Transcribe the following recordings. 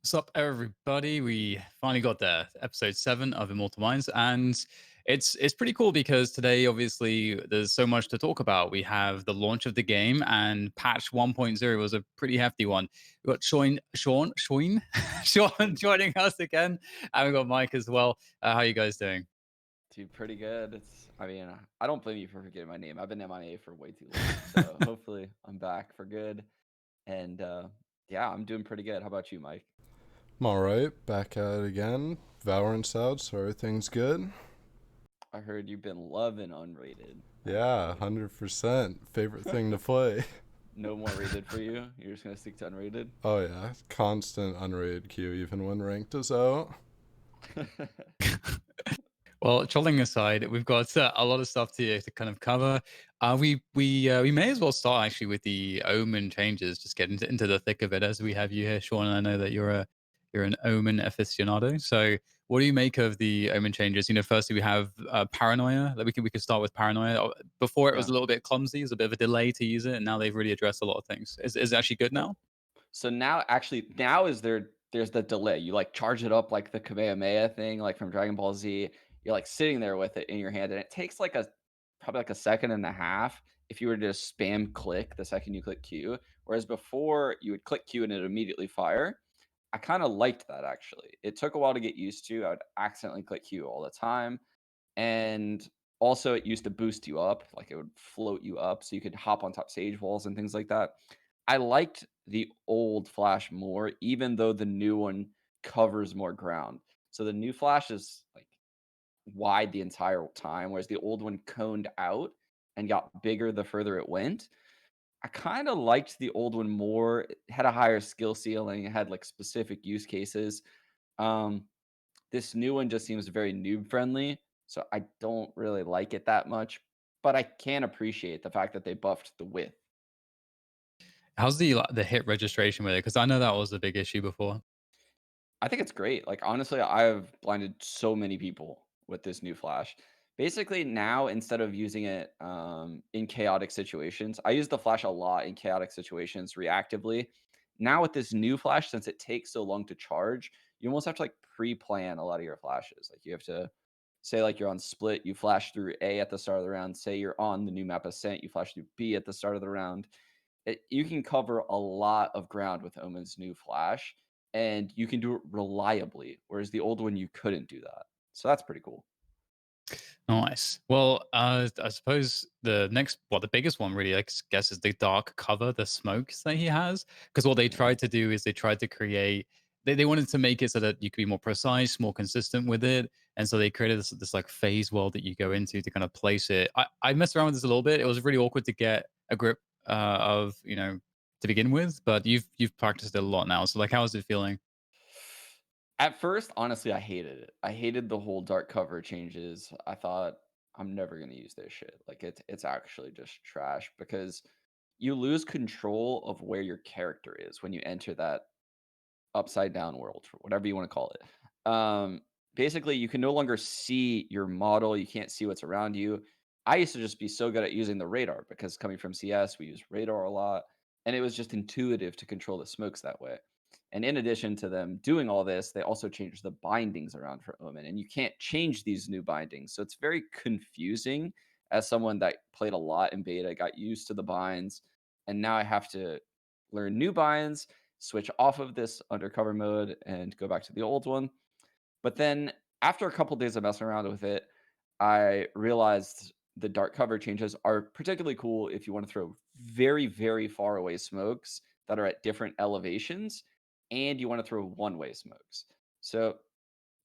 What's up, everybody? We finally got there, episode 7 of Immortal Minds, and it's pretty cool because today, obviously, there's so much to talk about. We have the launch of the game, and patch 1.0 was a pretty hefty one. We got Sean Dude, joining us again, and we got Mike as well. How you guys doing? dude, pretty good. I don't blame you for forgetting my name. I've been MIA for way too long, so hopefully I'm back for good. And yeah, I'm doing pretty good. How about you, Mike? I'm alright, back at it again. Valorant's out, so everything's good. I heard you've been loving unrated. Yeah, 100%. Favorite thing to play. No more rated for you. You're just gonna stick to unrated. Oh yeah, constant unrated queue even when ranked is out. Well, trolling aside, we've got a lot of stuff to kind of cover. We may as well start actually with the Omen changes. Just get into the thick of it as we have you here, Sean. And I know that you're an Omen aficionado. So, what do you make of the Omen changes? Firstly we have Paranoia. That we can start with Paranoia. Before it was Yeah. a little bit clumsy. It was a bit of a delay to use it, and now they've really addressed a lot of things. Is it actually good now? So now is there's the delay. You like charge it up like the Kamehameha thing, like from Dragon Ball Z. You're like sitting there with it in your hand, and it takes like a probably like a second and a half if you were to just spam click the second you click Q. Whereas before you would click Q and it immediately fire. I kind of liked that actually. It took a while to get used to. I would accidentally click Q all the time. And also it used to boost you up, like it would float you up so you could hop on top sage walls and things like that. I liked the old Flash more, even though the new one covers more ground. So the new Flash is like wide the entire time, whereas the old one coned out and got bigger the further it went. I kind of liked the old one more. It had a higher skill ceiling. It had like specific use cases. Um, this new one just seems very noob friendly, so I don't really like it that much. But I can appreciate the fact that they buffed the width. How's the hit registration with it? Because I know that was a big issue before. I think it's great. Like honestly, I've blinded so many people with this new flash. Basically, now instead of using it in chaotic situations, I use the flash a lot in chaotic situations reactively. Now with this new flash, since it takes so long to charge, you almost have to like pre-plan a lot of your flashes. Like you have to say like you're on split, you flash through A at the start of the round. Say you're on the new map Ascent, you flash through B at the start of the round. You can cover a lot of ground with Omen's new flash, and you can do it reliably, whereas the old one you couldn't do that. So that's pretty cool. Nice. Well, I suppose the biggest one really, I guess, is the dark cover, the smokes that he has. Because what they Yeah. tried to do is they tried to create, they wanted to make it so that you could be more precise, more consistent with it. And so they created this like phase world that you go into to kind of place it. I messed around with this a little bit. It was really awkward to get a grip of, to begin with, but you've practiced it a lot now. So like, how is it feeling? At first, honestly, I hated it. I hated the whole dark cover changes. I thought I'm never gonna use this shit. Like it's actually just trash because you lose control of where your character is when you enter that upside down world, or whatever you want to call it. Basically, you can no longer see your model. You can't see what's around you. I used to just be so good at using the radar because coming from CS, we use radar a lot, and it was just intuitive to control the smokes that way. And in addition to them doing all this, they also changed the bindings around for Omen, and you can't change these new bindings. So it's very confusing as someone that played a lot in beta, got used to the binds, and now I have to learn new binds, switch off of this undercover mode and go back to the old one. But then after a couple days of messing around with it, I realized the dark cover changes are particularly cool if you want to throw very, very far away smokes that are at different elevations and you want to throw one way smokes. So,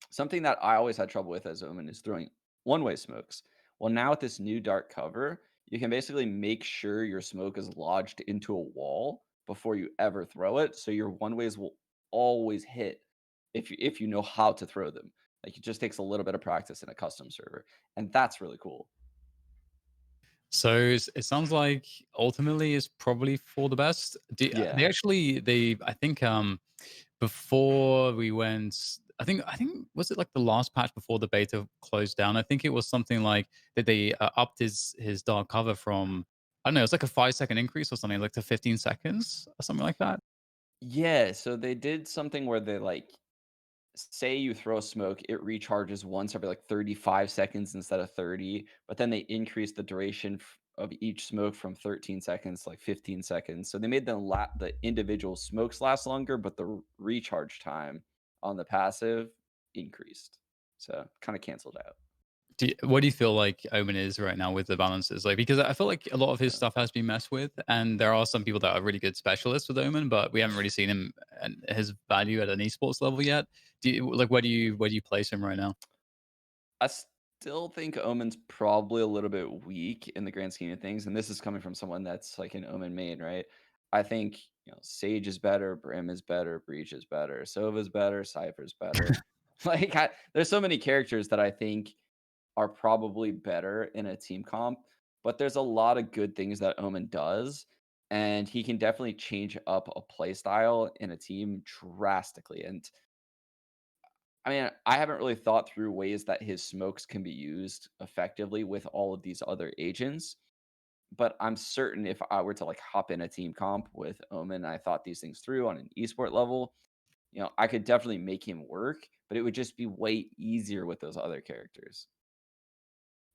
something that I always had trouble with as Omen is throwing one way smokes. Well, now with this new dark cover, you can basically make sure your smoke is lodged into a wall before you ever throw it. So your one ways will always hit if you know how to throw them. Like it just takes a little bit of practice in a custom server. And that's really cool. So it sounds like ultimately it's probably for the best. They Yeah. actually they I think before we went, I think was it like the last patch before the beta closed down? I think it was something like that they upped his dark cover from, I don't know, it's like a 5 second increase or something like to 15 seconds or something like that. Yeah, so they did something where they like say you throw smoke, it recharges once every like 35 seconds instead of 30, but then they increased the duration of each smoke from 13 seconds to like 15 seconds. So they made the individual smokes last longer, but the recharge time on the passive increased. So kind of canceled out. What do you feel like Omen is right now with the balances? Like, because I feel like a lot of his Yeah. stuff has been messed with, and there are some people that are really good specialists with Omen, but we haven't really seen him and his value at an esports level yet. Do you like where do you place him right now? I still think Omen's probably a little bit weak in the grand scheme of things, and this is coming from someone that's like an Omen main, right? I think Sage is better, Brim is better, Breach is better, Sova's better, Cypher's better. There's so many characters that I think are probably better in a team comp, but there's a lot of good things that Omen does, and he can definitely change up a play style in a team drastically. And I mean, I haven't really thought through ways that his smokes can be used effectively with all of these other agents, but I'm certain if I were to like hop in a team comp with Omen and I thought these things through on an esport level, I could definitely make him work, but it would just be way easier with those other characters.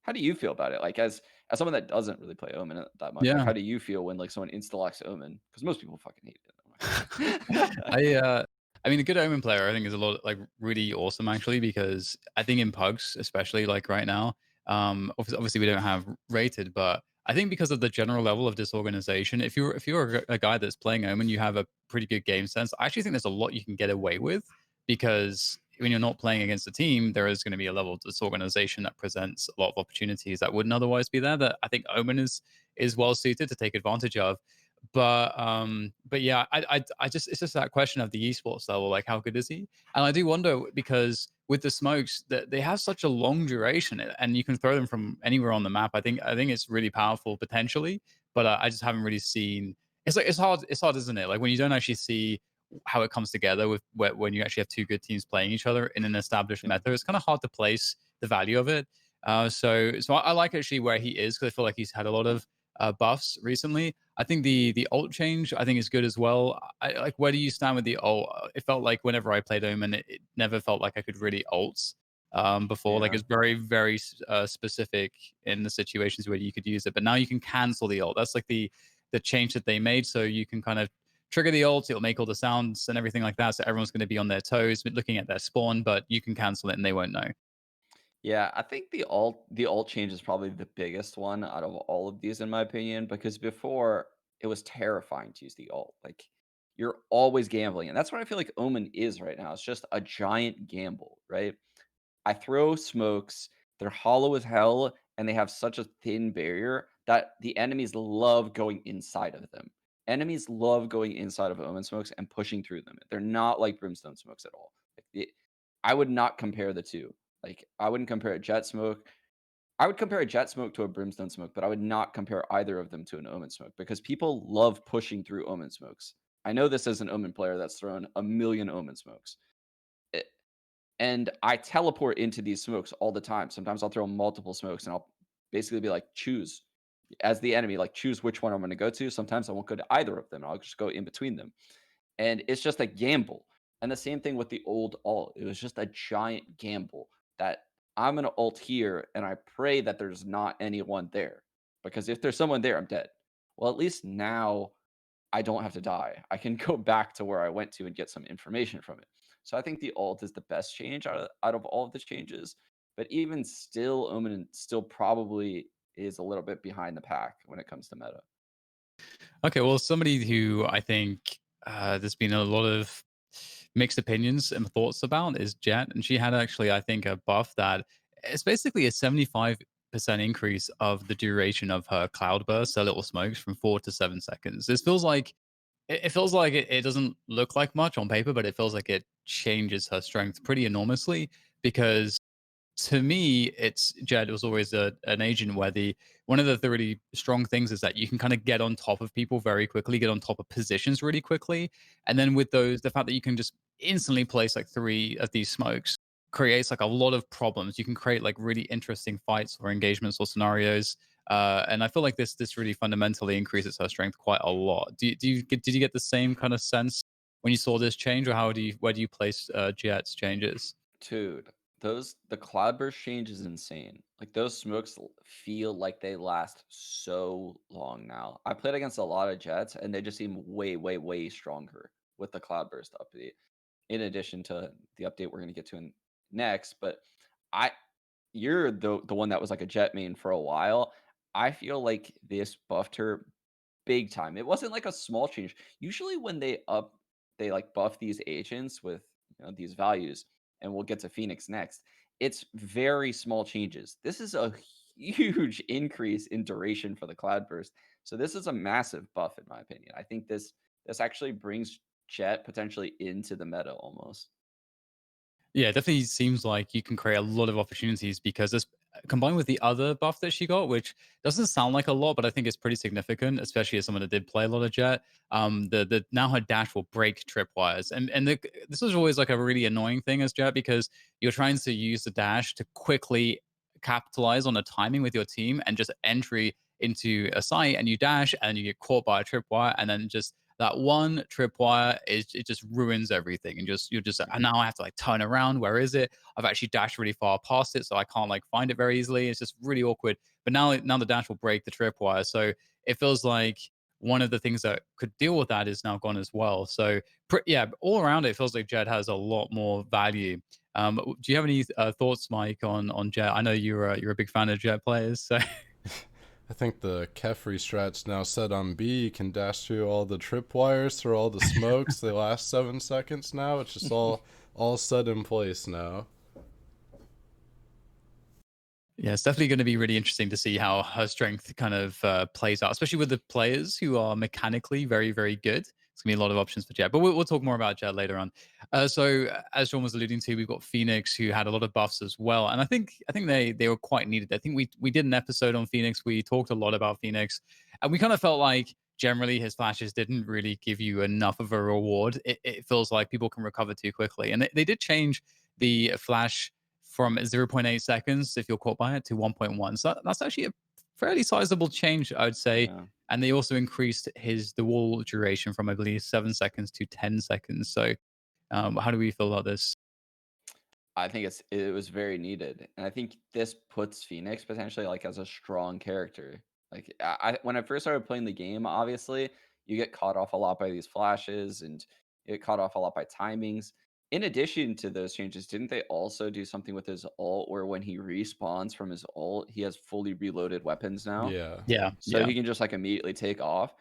How do you feel about it? Like as someone that doesn't really play Omen that much, like Yeah. how do you feel when like someone insta locks Omen? Because most people fucking hate it. I'm not gonna lie. I mean, a good Omen player, I think, is a lot like really awesome actually because I think in pugs, especially like right now, obviously we don't have rated, but I think because of the general level of disorganization, if you're a guy that's playing Omen, you have a pretty good game sense. I actually think there's a lot you can get away with because when you're not playing against a team, there is going to be a level of disorganization that presents a lot of opportunities that wouldn't otherwise be there. That I think Omen is well suited to take advantage of. But yeah, I just it's just that question of the esports level, like how good is he? And I do wonder because with the smokes that they have such a long duration and you can throw them from anywhere on the map. I think it's really powerful potentially, but I just haven't really seen. It's like it's hard, isn't it? Like when you don't actually see how it comes together with when you actually have two good teams playing each other in an established Yeah. meta. It's kind of hard to place the value of it. So I like actually where he is because I feel like he's had a lot of buffs recently. I think the alt change I think is good as well. I like where do you stand with the alt? It felt like whenever I played Omen, it never felt like I could really alt before. Like Yeah. it's very specific in the situations where you could use it, but now you can cancel the alt. That's like the change that they made, so you can kind of trigger the ult. It'll make all the sounds and everything like that, so everyone's going to be on their toes, looking at their spawn, but you can cancel it and they won't know. Yeah, I think the alt change is probably the biggest one out of all of these in my opinion because before it was terrifying to use the alt. Like you're always gambling, and that's what I feel like Omen is right now. It's just a giant gamble, right? I throw smokes, they're hollow as hell, and they have such a thin barrier that the enemies love going inside of them. Enemies love going inside of Omen smokes and pushing through them. They're not like Brimstone smokes at all. I would not compare the two. Like I wouldn't compare a Jett smoke. I would compare a Jett smoke to a Brimstone smoke, but I would not compare either of them to an Omen smoke because people love pushing through Omen smokes. I know this as an Omen player that's thrown a million Omen smokes. And I teleport into these smokes all the time. Sometimes I'll throw multiple smokes and I'll basically be like, choose as the enemy, like choose which one I'm going to go to. Sometimes I won't go to either of them. I'll just go in between them. And it's just a gamble. And the same thing with the old alt. It was just a giant gamble that I'm going to ult here and I pray that there's not anyone there. Because if there's someone there, I'm dead. Well, at least now I don't have to die. I can go back to where I went to and get some information from it. So I think the alt is the best change out of all of the changes. But even still, Omen still probably is a little bit behind the pack when it comes to meta. Okay, well, somebody who I think there's been a lot of mixed opinions and thoughts about is Jett, and she had actually, I think, a buff that it's basically a 75% increase of the duration of her cloud bursts, her little smokes, from 4 to 7 seconds. This feels like it feels like it doesn't look like much on paper, but it feels like it changes her strength pretty enormously because to me, it's Jed was always an agent where the one of the really strong things is that you can kind of get on top of people very quickly, get on top of positions really quickly, and then with those, the fact that you can just instantly place like three of these smokes creates like a lot of problems. You can create like really interesting fights or engagements or scenarios, and I feel like this really fundamentally increases her strength quite a lot. Did you get the same kind of sense when you saw this change, or where do you place Jett's changes? Dude, the cloudburst change is insane. Like those smokes feel like they last so long now. I played against a lot of Jets and they just seem way, way, way stronger with the cloudburst update. In addition to the update we're gonna get to next, but I you're the one that was like a Jet main for a while. I feel like this buffed her big time. It wasn't like a small change. Usually when they like buff these agents with these values, and we'll get to Phoenix next. It's very small changes. This is a huge increase in duration for the cloudburst. So this is a massive buff in my opinion. I think this actually brings Jet potentially into the meta almost. Yeah, it definitely seems like you can create a lot of opportunities because this combined with the other buff that she got, which doesn't sound like a lot, but I think it's pretty significant, especially as someone that did play a lot of Jet. The now her dash will break tripwires, and this is always like a really annoying thing as Jet because you're trying to use the dash to quickly capitalize on the timing with your team and just entry into a site, and you dash and you get caught by a tripwire, and then just that one tripwire is it just ruins everything and just you're just and Mhm. now I have to like turn around. Where is it? I've actually dashed really far past it, so I can't like find it very easily. It's just really awkward. But now the dash will break the tripwire, so it feels like one of the things that could deal with that is now gone as well. So yeah, all around it feels like Jett has a lot more value. Do you have any thoughts, Mike, on Jett? I know you're a big fan of Jett players, so I think the Kefri strat's now set on B. You can dash through all the tripwires, through all the smokes. They last 7 seconds now. It's just all set in place now. yeah, it's definitely going to be really interesting to see how her strength kind of plays out, especially with the players who are mechanically very, very good. It's going to be a lot of options for Jett, but we'll talk more about Jett later on. As Sean was alluding to, we've got Phoenix who had a lot of buffs as well, and I think they were quite needed. I think we did an episode on Phoenix. We talked a lot about Phoenix, and we kind of felt like generally his flashes didn't really give you enough of a reward. It feels like people can recover too quickly, and they did change the flash from zero point 0.8 seconds if you're caught by it to 1.1. So that's actually a fairly sizable change, I would say. Yeah. And they also increased the wall duration from I believe 7 seconds to 10 seconds. So how do we feel about this? I think it was very needed, and I think this puts Phoenix potentially like as a strong character. Like when I first started playing the game, obviously you get caught off a lot by these flashes, and you get caught off a lot by timings. In addition to those changes, didn't they also do something with his ult where when he respawns from his ult, he has fully reloaded weapons now, Yeah. Yeah, so yeah. he can just like immediately take off.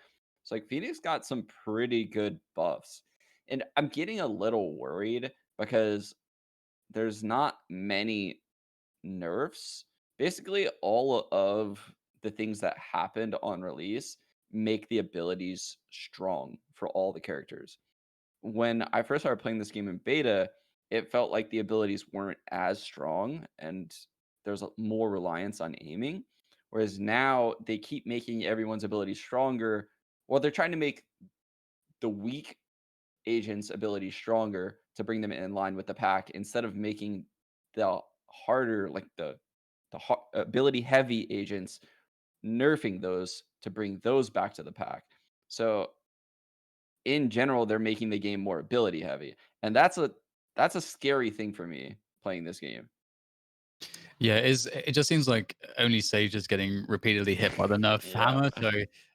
So like Phoenix got some pretty good buffs, and I'm getting a little worried because there's not many nerfs. Basically, all of the things that happened on release make the abilities strong for all the characters. When I first started playing this game in beta, it felt like the abilities weren't as strong and there's more reliance on aiming. Whereas now they keep making everyone's abilities stronger. Well, they're trying to make the weak agents' ability stronger to bring them in line with the pack instead of making the harder, like the ability heavy agents, nerfing those to bring those back to the pack. So in general, they're making the game more ability heavy, and that's a scary thing for me playing this game. Yeah, it just seems like only Sage is getting repeatedly hit by the nerf Yeah, hammer. So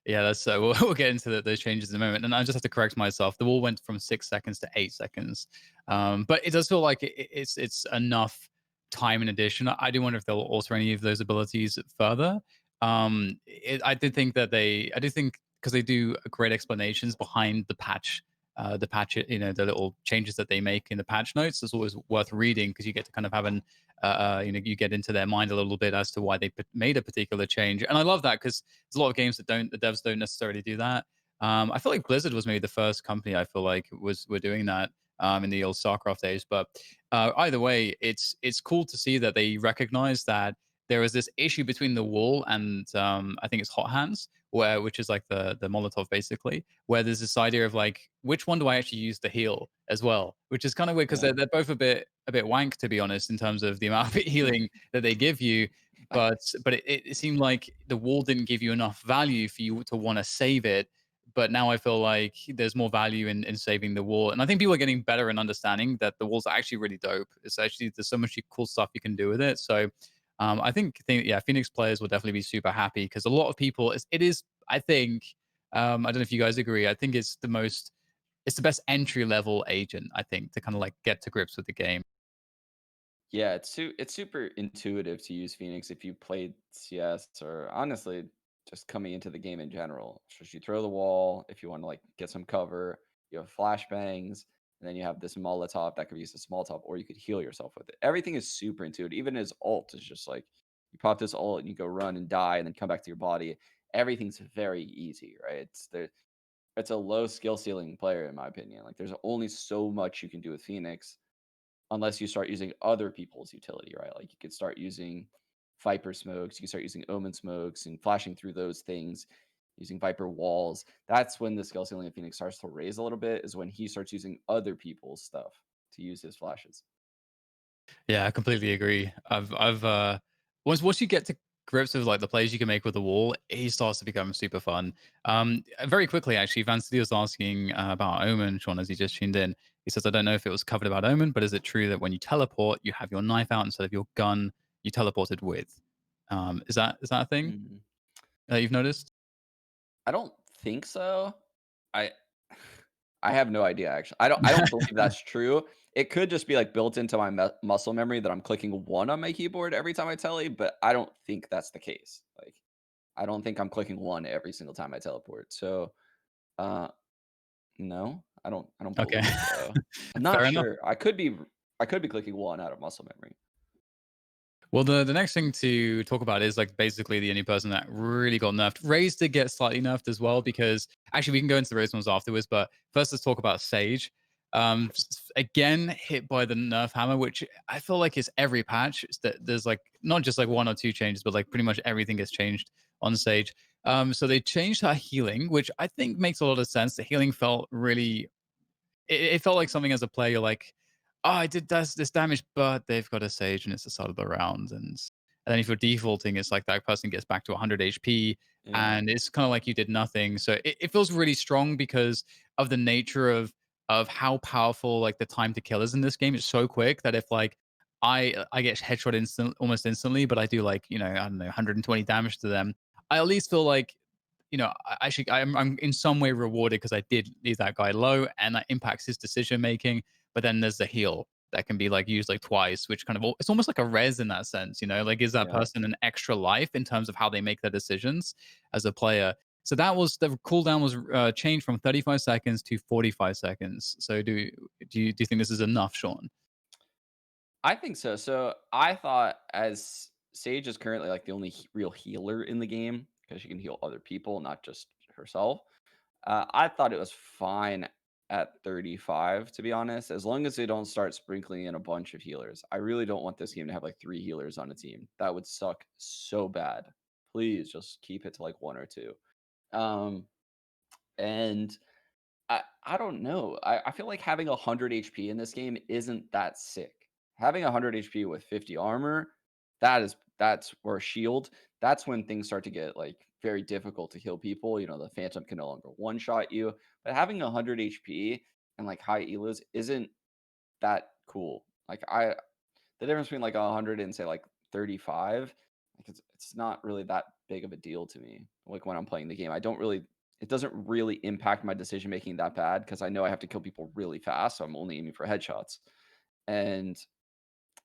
yeah, that's we'll get into those changes in a moment. And I just have to correct myself. The wall went from 6 seconds to 8 seconds, but it does feel like it's enough time in addition. I do wonder if they'll alter any of those abilities further. I did think that I do think because they do great explanations behind the patch, the little changes that they make in the patch notes. It's always worth reading because you get to kind of have you get into their mind a little bit as to why they made a particular change. And I love that because there's a lot of games that the devs don't necessarily do that. I feel like Blizzard was maybe the first company I feel like were doing that in the old StarCraft days. But either way, it's cool to see that they recognize that there is this issue between the wall and I think it's hot hands, which is like the Molotov basically, where there's this idea of like which one do I actually use to heal as well, which is kind of weird because yeah. they're both a bit wank to be honest in terms of the amount of healing that they give you. But it seemed like the wall didn't give you enough value for you to want to save it but now I feel like there's more value in saving the wall. And I think people are getting better in understanding that the wall's are actually really dope. It's actually there's so much cool stuff you can do with it. So I think yeah, Phoenix players will definitely be super happy because a lot of people it is I think I don't know if you guys agree. I think it's the best entry level agent I think to kind of like get to grips with the game. Yeah, it's super intuitive to use Phoenix if you played CS or honestly just coming into the game in general. It's just you throw the wall if you want to like get some cover. You have flashbangs, and then you have this Molotov that could be used as small top, or you could heal yourself with it. Everything is super intuitive. Even his ult is just like you pop this ult and you go run and die and then come back to your body. Everything's very easy, right? It's a low skill ceiling player in my opinion. Like there's only so much you can do with Phoenix unless you start using other people's utility, right? Like you could start using Viper smokes, you can start using Omen smokes and flashing through those things, using Viper walls. That's when the skill ceiling of Phoenix starts to raise a little bit, is when he starts using other people's stuff to use his flashes. Yeah, I completely agree. I've once you get to grips with like the plays you can make with the wall, it starts to become super fun. Very quickly actually, Van City was asking about Omen, Sean, as he just tuned in. He says, I don't know if it was covered about Omen, but is it true that when you teleport, you have your knife out instead of your gun you teleported with? Is that a thing Mhm. that you've noticed? I don't think so. I I have no idea actually. I don't believe that's true. It could just be like built into my muscle memory that I'm clicking one on my keyboard every time I tele, but I don't think that's the case. Like I don't think I'm clicking one every single time I teleport. So, uh, no, I don't Okay, believe so. I'm not fair enough. sure. I could be clicking one out of muscle memory. Well, the next thing to talk about is like basically the only person that really got nerfed. Raze did get slightly nerfed as well because actually we can go into the Raze ones afterwards, but first let's talk about Sage. Again, hit by the nerf hammer, which I feel like is every patch. It's that there's like not just like one or two changes, but like pretty much everything gets changed on Sage. So they changed her healing, which I think makes a lot of sense. The healing felt really it felt like something as a player, you're like, oh, I did this damage, but they've got a Sage and it's the start of the round. And then if you're defaulting, it's like that person gets back to 100 HP Yeah, and it's kind of like you did nothing. So it feels really strong because of the nature of how powerful like the time to kill is in this game. It's so quick that if like I get headshot almost instantly, but I do like I don't know 120 damage to them. I at least feel like I'm in some way rewarded because I did leave that guy low, and that impacts his decision making. But then there's the heal that can be like used like twice, which kind of it's almost like a res in that sense, like gives that yeah. person an extra life in terms of how they make their decisions as a player. So that was the cooldown was changed from 35 seconds to 45 seconds. So do you think this is enough, Sean? I think so. So I thought as Sage is currently like the only real healer in the game because she can heal other people, not just herself. I thought it was fine at 35, to be honest, as long as they don't start sprinkling in a bunch of healers. I really don't want this game to have like three healers on a team. That would suck so bad. Please just keep it to like one or two. Um, and I don't know. I feel like having 100 HP in this game isn't that sick. Having 100 HP with 50 armor, that's or shield. That's when things start to get like very difficult to kill people. The Phantom can no longer one shot you. But having 100 HP and like high elos isn't that cool. Like the difference between like 100 and say like 35, like it's not really that big of a deal to me. Like when I'm playing the game, it doesn't really impact my decision making that bad because I know I have to kill people really fast, so I'm only aiming for headshots. And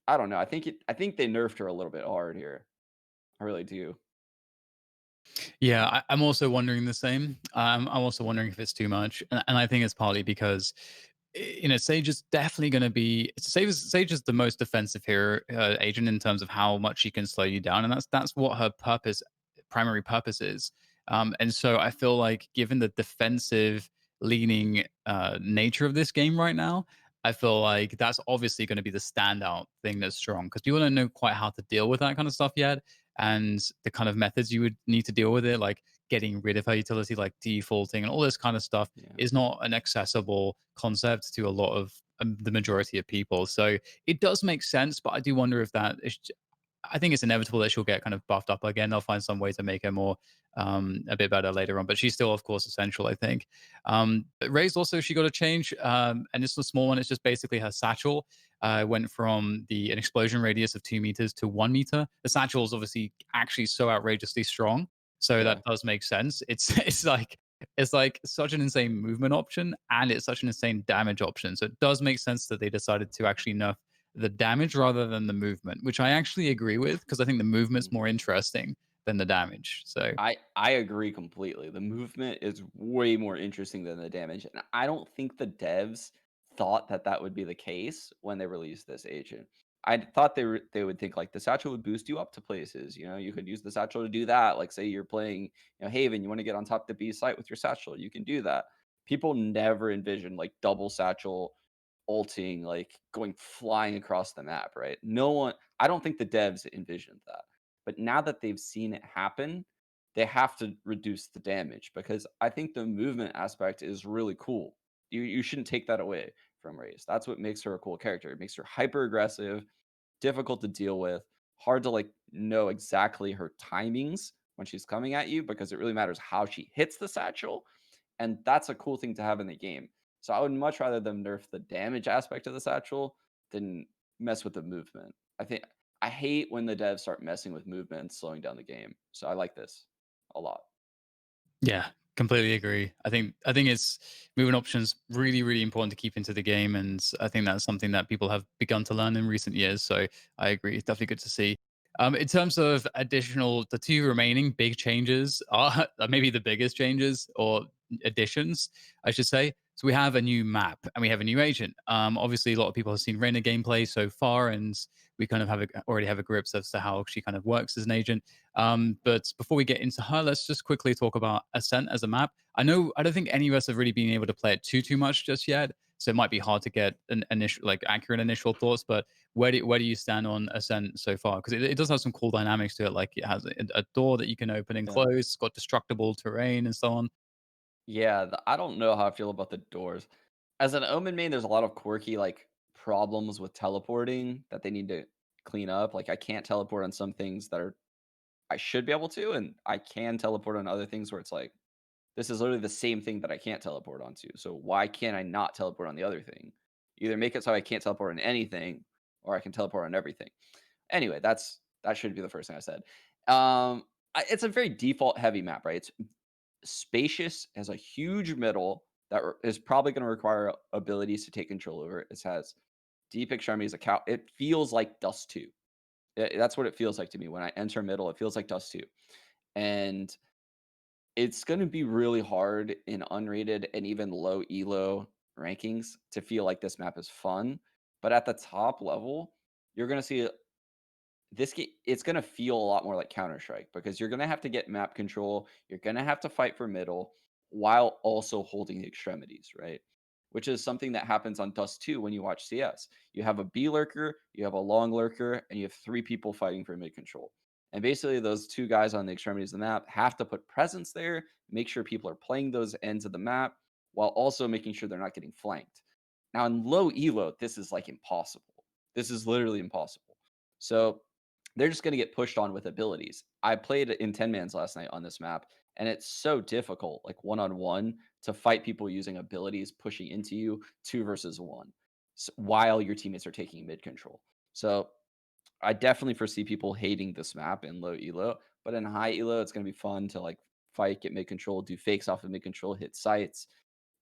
I don't know. I think they nerfed her a little bit hard here. I really do. Yeah, I'm also wondering the same. I'm also wondering if it's too much, and I think it's partly because Sage is definitely going to be Sage is the most defensive hero agent in terms of how much she can slow you down, and that's what her primary purpose is. And so I feel like given the defensive leaning nature of this game right now, I feel like that's obviously going to be the standout thing that's strong because people don't know quite how to deal with that kind of stuff yet and the kind of methods you would need to deal with it, like getting rid of her utility, like defaulting and all this kind of stuff, Yeah. is not an accessible concept to a lot of the majority of people. So it does make sense, but I do wonder if that is. I think it's inevitable that she'll get kind of buffed up again. They'll find some way to make her more a bit better later on, but she's still, of course, essential, I think. But Ray's also, she got a change, and it's a small one. It's just basically her satchel went from an explosion radius of 2 meters to 1 meter. The satchel is obviously actually so outrageously strong, so Yeah. that does make sense. It's like such an insane movement option, and it's such an insane damage option. So it does make sense that they decided to actually nerf the damage rather than the movement, which I actually agree with because I think the movement's more interesting than the damage. So I agree completely. The movement is way more interesting than the damage, and I don't think the devs thought that that would be the case when they released this agent. I thought they would think like the satchel would boost you up to places. You know, you could use the satchel to do that. Like, say you're playing, Haven, you want to get on top of the B site with your satchel, you can do that. People never envisioned like double satchel ulting, like going flying across the map, right? No one, I don't think the devs envisioned that. But now that they've seen it happen, they have to reduce the damage because I think the movement aspect is really cool. You shouldn't take that away from Raze. That's what makes her a cool character. It makes her hyper aggressive, difficult to deal with, hard to like know exactly her timings when she's coming at you because it really matters how she hits the satchel. And that's a cool thing to have in the game. So I would much rather them nerf the damage aspect of the satchel than mess with the movement. I hate when the devs start messing with movement and slowing down the game. So I like this a lot. yeah, completely agree. I think it's moving options really, really important to keep into the game, and I think that's something that people have begun to learn in recent years. So I agree. It's definitely good to see. In terms of the two remaining big changes are maybe the biggest changes or additions, I should say. So we have a new map and we have a new agent. Obviously, a lot of people have seen Reyna gameplay so far, and we kind of already have a grip as to how she kind of works as an agent. But before we get into her, let's just quickly talk about Ascent as a map. I don't think any of us have really been able to play it too much just yet, so it might be hard to get an initial, like, accurate initial thoughts. But where do you stand on Ascent so far? Because it does have some cool dynamics to it, like it has a door that you can open and Yeah. close. It's got destructible terrain and so on. Yeah, I don't know how I feel about the doors. As an Omen main, there's a lot of quirky like problems with teleporting that they need to clean up. Like I can't teleport on some things that are I should be able to, and I can teleport on other things where it's like this is literally the same thing that I can't teleport onto. So why can't I not teleport on the other thing? Either make it so I can't teleport on anything, or I can teleport on everything. Anyway, that should be the first thing I said. It's a very default heavy map, right? It's spacious, has a huge middle that is probably going to require abilities to take control over it. It has deep extremities. A cow. It feels like Dust 2. That's what it feels like to me when I enter middle. It feels like Dust 2, and it's going to be really hard in unrated and even low elo rankings to feel like this map is fun. But at the top level, you're going to see this game, it's going to feel a lot more like Counter-Strike because you're going to have to get map control. You're going to have to fight for middle while also holding the extremities, right? Which is something that happens on Dust 2 when you watch CS. You have a B lurker, you have a long lurker, and you have three people fighting for mid control. And basically, those two guys on the extremities of the map have to put presence there, make sure people are playing those ends of the map while also making sure they're not getting flanked. Now, in low elo, this is like impossible. This is literally impossible. So they're just going to get pushed on with abilities. I played in 10 mans last night on this map, and it's so difficult, like one on one, to fight people using abilities pushing into you 2 versus 1 while your teammates are taking mid control. So I definitely foresee people hating this map in low elo, but in high elo, it's going to be fun to like fight, get mid control, do fakes off of mid control, hit sites,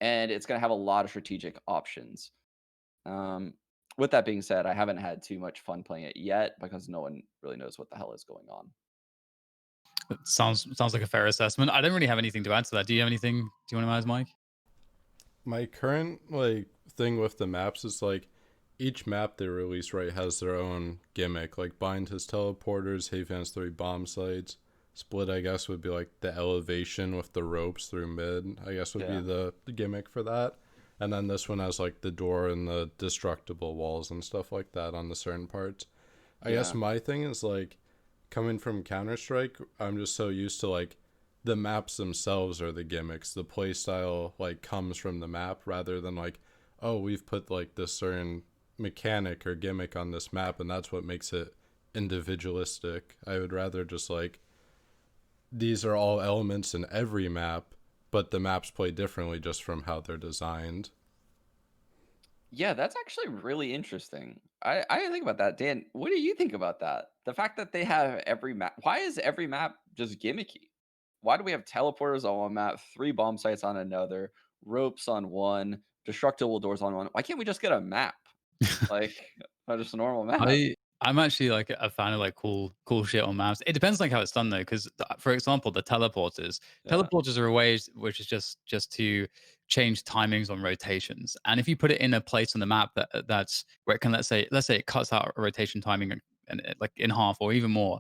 and it's going to have a lot of strategic options. Um, with that being said, I haven't had too much fun playing it yet because no one really knows what the hell is going on. It sounds like a fair assessment. I don't really have anything to add to that. Do you have anything? Do you want to add, Mike? My current like thing with the maps is like each map they release, right, has their own gimmick. Like Bind has teleporters, Haven has 3 bomb sites. Split, I guess, would be like the elevation with the ropes through mid, I guess would be Yeah. the gimmick for that. And then this one has like the door and the destructible walls and stuff like that on the certain parts. I guess Yeah. my thing is like coming from Counter Strike, I'm just so used to like the maps themselves are the gimmicks. The play style like comes from the map rather than like, oh, we've put like this certain mechanic or gimmick on this map and that's what makes it individualistic. I would rather just like these are all elements in every map, but the maps play differently just from how they're designed. Yeah, that's actually really interesting. I didn't think about that. Dan, what do you think about that? The fact that they have every map. Why is every map just gimmicky? Why do we have teleporters on one map, 3 bomb sites on another, ropes on one, destructible doors on one? Why can't we just get a map? Like, just a normal map. I'm actually like a fan of like cool shit on maps. It depends like how it's done though, because for example, the teleporters. Yeah. Teleporters are a way which is just to change timings on rotations. And if you put it in a place on the map that's where it can let's say it cuts out a rotation timing and like in half or even more,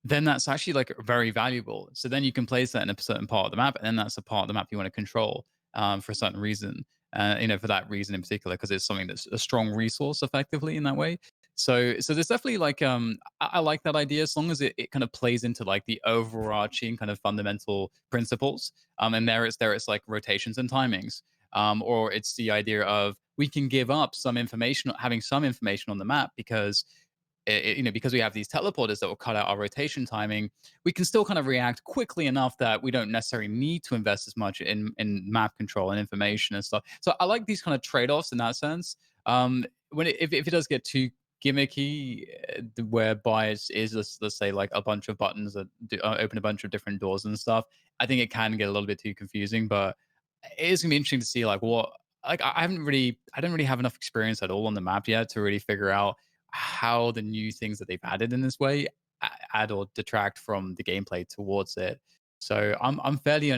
then that's actually like very valuable. So then you can place that in a certain part of the map, and then that's a part of the map you want to control for a certain reason. For that reason in particular, because it's something that's a strong resource effectively in that way. So there's definitely like I like that idea as long as it kind of plays into like the overarching kind of fundamental principles. And there it's like rotations and timings. Or it's the idea of we can give up some information, having some information on the map because because we have these teleporters that will cut out our rotation timing, we can still kind of react quickly enough that we don't necessarily need to invest as much in map control and information and stuff. So I like these kind of trade offs in that sense. If it does get too gimmicky, whereby it is let's say like a bunch of buttons that open a bunch of different doors and stuff, I think it can get a little bit too confusing. But it is gonna be interesting to see like what like I don't really have enough experience at all on the map yet to really figure out how the new things that they've added in this way add or detract from the gameplay towards it. So I'm fairly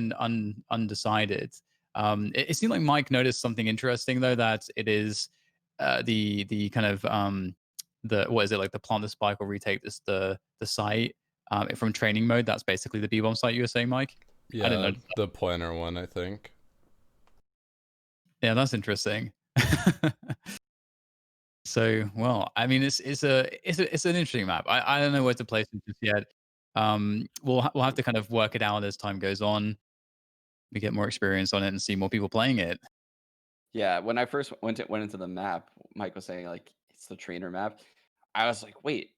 undecided. It seemed like Mike noticed something interesting though, that it is the kind of the what is it, like the plant the spike or retake this the site from training mode. That's basically the B bomb site you were saying, Mike. I didn't Yeah, know. the planner one, I think. Yeah, that's interesting. So, well, I mean, it's an interesting map. I don't know where to place it just yet. We'll have to kind of work it out as time goes on. We get more experience on it and see more people playing it. Yeah, when I first went into the map, Mike was saying, like, it's the trainer map. I was like, "Wait,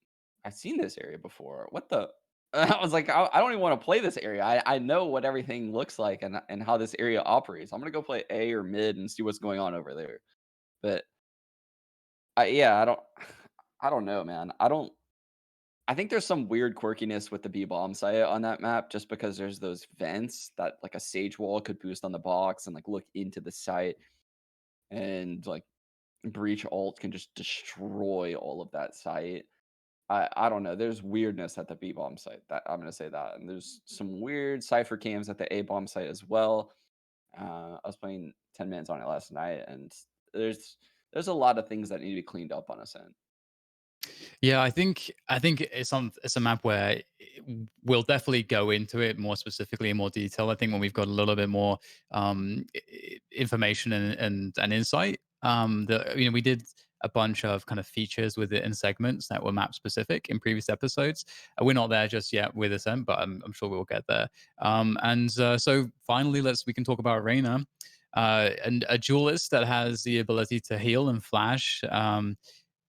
I've seen this area before. What the?" I was like, I don't even wanna play this area. I know what everything looks like and how this area operates. I'm gonna go play A or mid and see what's going on over there." But yeah, I don't know, man. I think there's some weird quirkiness with the B bomb site on that map just because there's those vents that, like, a sage wall could boost on the box and, like, look into the site, and, like, breach alt can just destroy all of that site. I don't know. There's weirdness at the B bomb site. That I'm gonna say that, and there's some weird cipher cams at the A bomb site as well. I was playing 10 minutes on it last night, and there's there's a lot of things that need to be cleaned up on Ascent. Yeah, I think it's a map where we'll definitely go into it more specifically in more detail. I think when we've got a little bit more information and insight. We did a bunch of kind of features with it in segments that were map specific in previous episodes. We're not there just yet with Ascent, but I'm sure we'll get there. So finally, we can talk about Reyna. And a duelist that has the ability to heal and flash.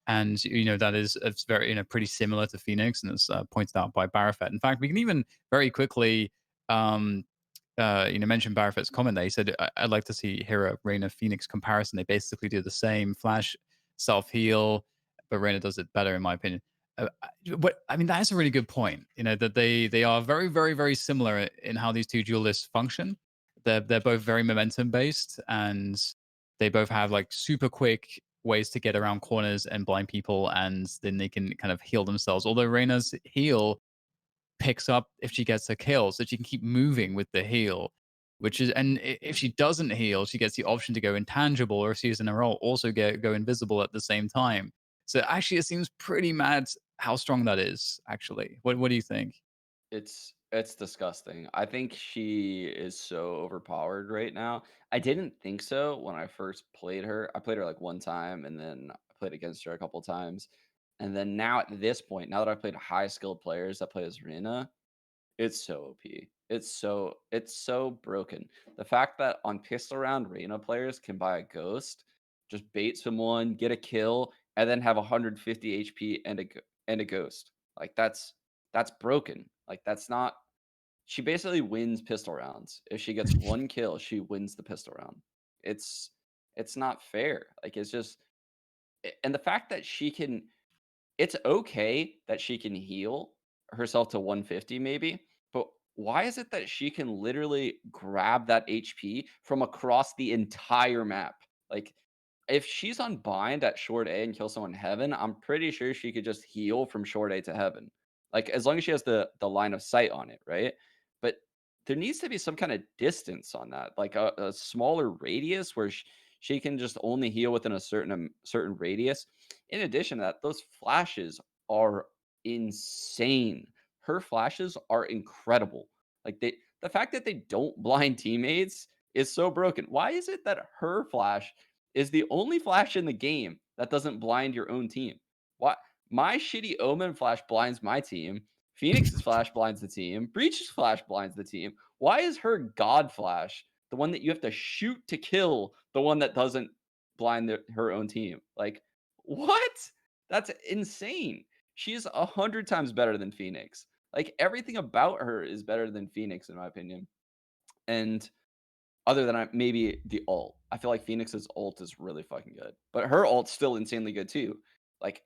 And that is it's very pretty similar to Phoenix, and it's pointed out by Barafet. In fact, we can even very quickly um, mention Barafet's comment there. He said, I'd like to see Hera, Reyna, Phoenix comparison. They basically do the same flash, self heal, but Reyna does it better, in my opinion. But I mean, that is a really good point. That they are very, very, very similar in how these two duelists function. They're both very momentum based, and they both have like super quick ways to get around corners and blind people, and then they can kind of heal themselves. Although Reyna's heal picks up if she gets a kill, so she can keep moving with the heal. If she doesn't heal, she gets the option to go intangible, or if she's in a role, also go invisible at the same time. So actually, it seems pretty mad how strong that is. Actually, what do you think? It's disgusting. I think she is so overpowered right now. I didn't think so when I first played her. I played her like one time and then I played against her a couple times. And then now at this point, now that I've played high skilled players that play as Reyna, it's so OP. It's so broken. The fact that on pistol round Reyna players can buy a ghost, just bait someone, get a kill, and then have 150 HP and a ghost. Like that's broken. Like that's not. She basically wins pistol rounds. If she gets one kill, she wins the pistol round. It's it's not fair. Like it's just and the fact that she can it's okay that she can heal herself to 150 maybe, but why is it that she can literally grab that HP from across the entire map? Like if she's on bind at short A and kill someone in heaven, I'm pretty sure she could just heal from short A to heaven. Like as long as she has the line of sight on it, right? But there needs to be some kind of distance on that, like a smaller radius where she can just only heal within a certain radius. In addition to that, those flashes are insane. Her flashes are incredible. Like the fact that they don't blind teammates is so broken. Why is it that her flash is the only flash in the game that doesn't blind your own team? Why my shitty Omen flash blinds my team. Phoenix's flash blinds the team. Breach's flash blinds the team. Why is her God flash the one that you have to shoot to kill the one that doesn't blind her own team? Like, what? That's insane. She's 100 times better than Phoenix. Like, everything about her is better than Phoenix, in my opinion. And other than maybe the ult. I feel like Phoenix's ult is really fucking good, but her ult's still insanely good too. Like,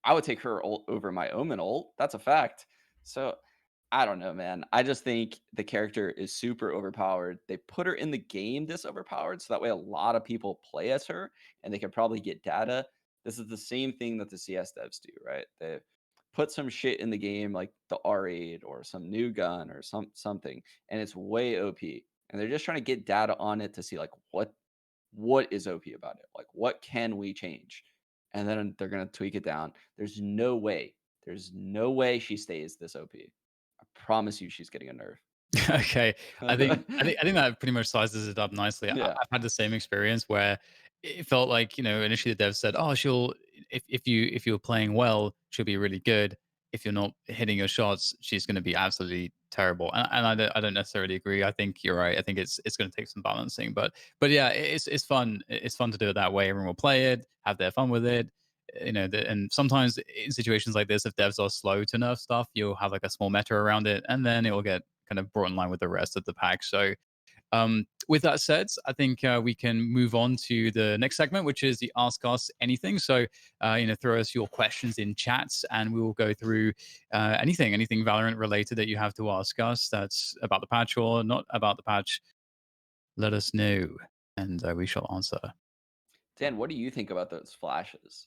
I would take her ult over my Omen ult. That's a fact. So I don't know, man. I just think the character is super overpowered. They put her in the game this overpowered, so that way a lot of people play as her, and they could probably get data. This is the same thing that the CS devs do, right? They put some shit in the game like the R8 or some new gun or something, and it's way OP and they're just trying to get data on it to see like what is OP about it, like what can we change, and then they're gonna tweak it down. There's no way she stays this OP. I promise you, she's getting a nerf. Okay. I think that pretty much sizes it up nicely. Yeah, I've had the same experience where it felt like, initially the dev said, "Oh, she'll if you're playing well, she'll be really good. If you're not hitting your shots, she's going to be absolutely terrible." And I don't necessarily agree. I think you're right. I think it's going to take some balancing, but yeah, it's fun. It's fun to do it that way. Everyone will play it, have their fun with it. And sometimes in situations like this, if devs are slow to nerf stuff, you'll have like a small meta around it, and then it will get kind of brought in line with the rest of the pack. So, with that said, I think we can move on to the next segment, which is the Ask Us Anything. So, throw us your questions in chats, and we will go through anything Valorant related that you have to ask us. That's about the patch or not about the patch. Let us know, and we shall answer. Dan, what do you think about those flashes?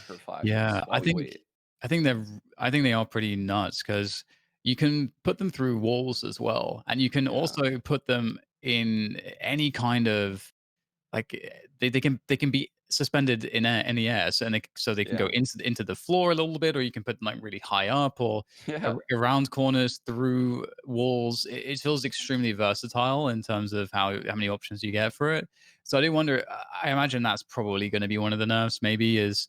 Her flashes Yeah, while we wait. I think they're I think they are pretty nuts because you can put them through walls as well, and you can Yeah, also put them in any kind of like they can be suspended in the air, so they can go yeah, into the floor a little bit, or you can put them like really high up or yeah. around corners through walls. It feels extremely versatile in terms of how many options you get for it. So I do wonder. I imagine that's probably going to be one of the nerfs. Maybe is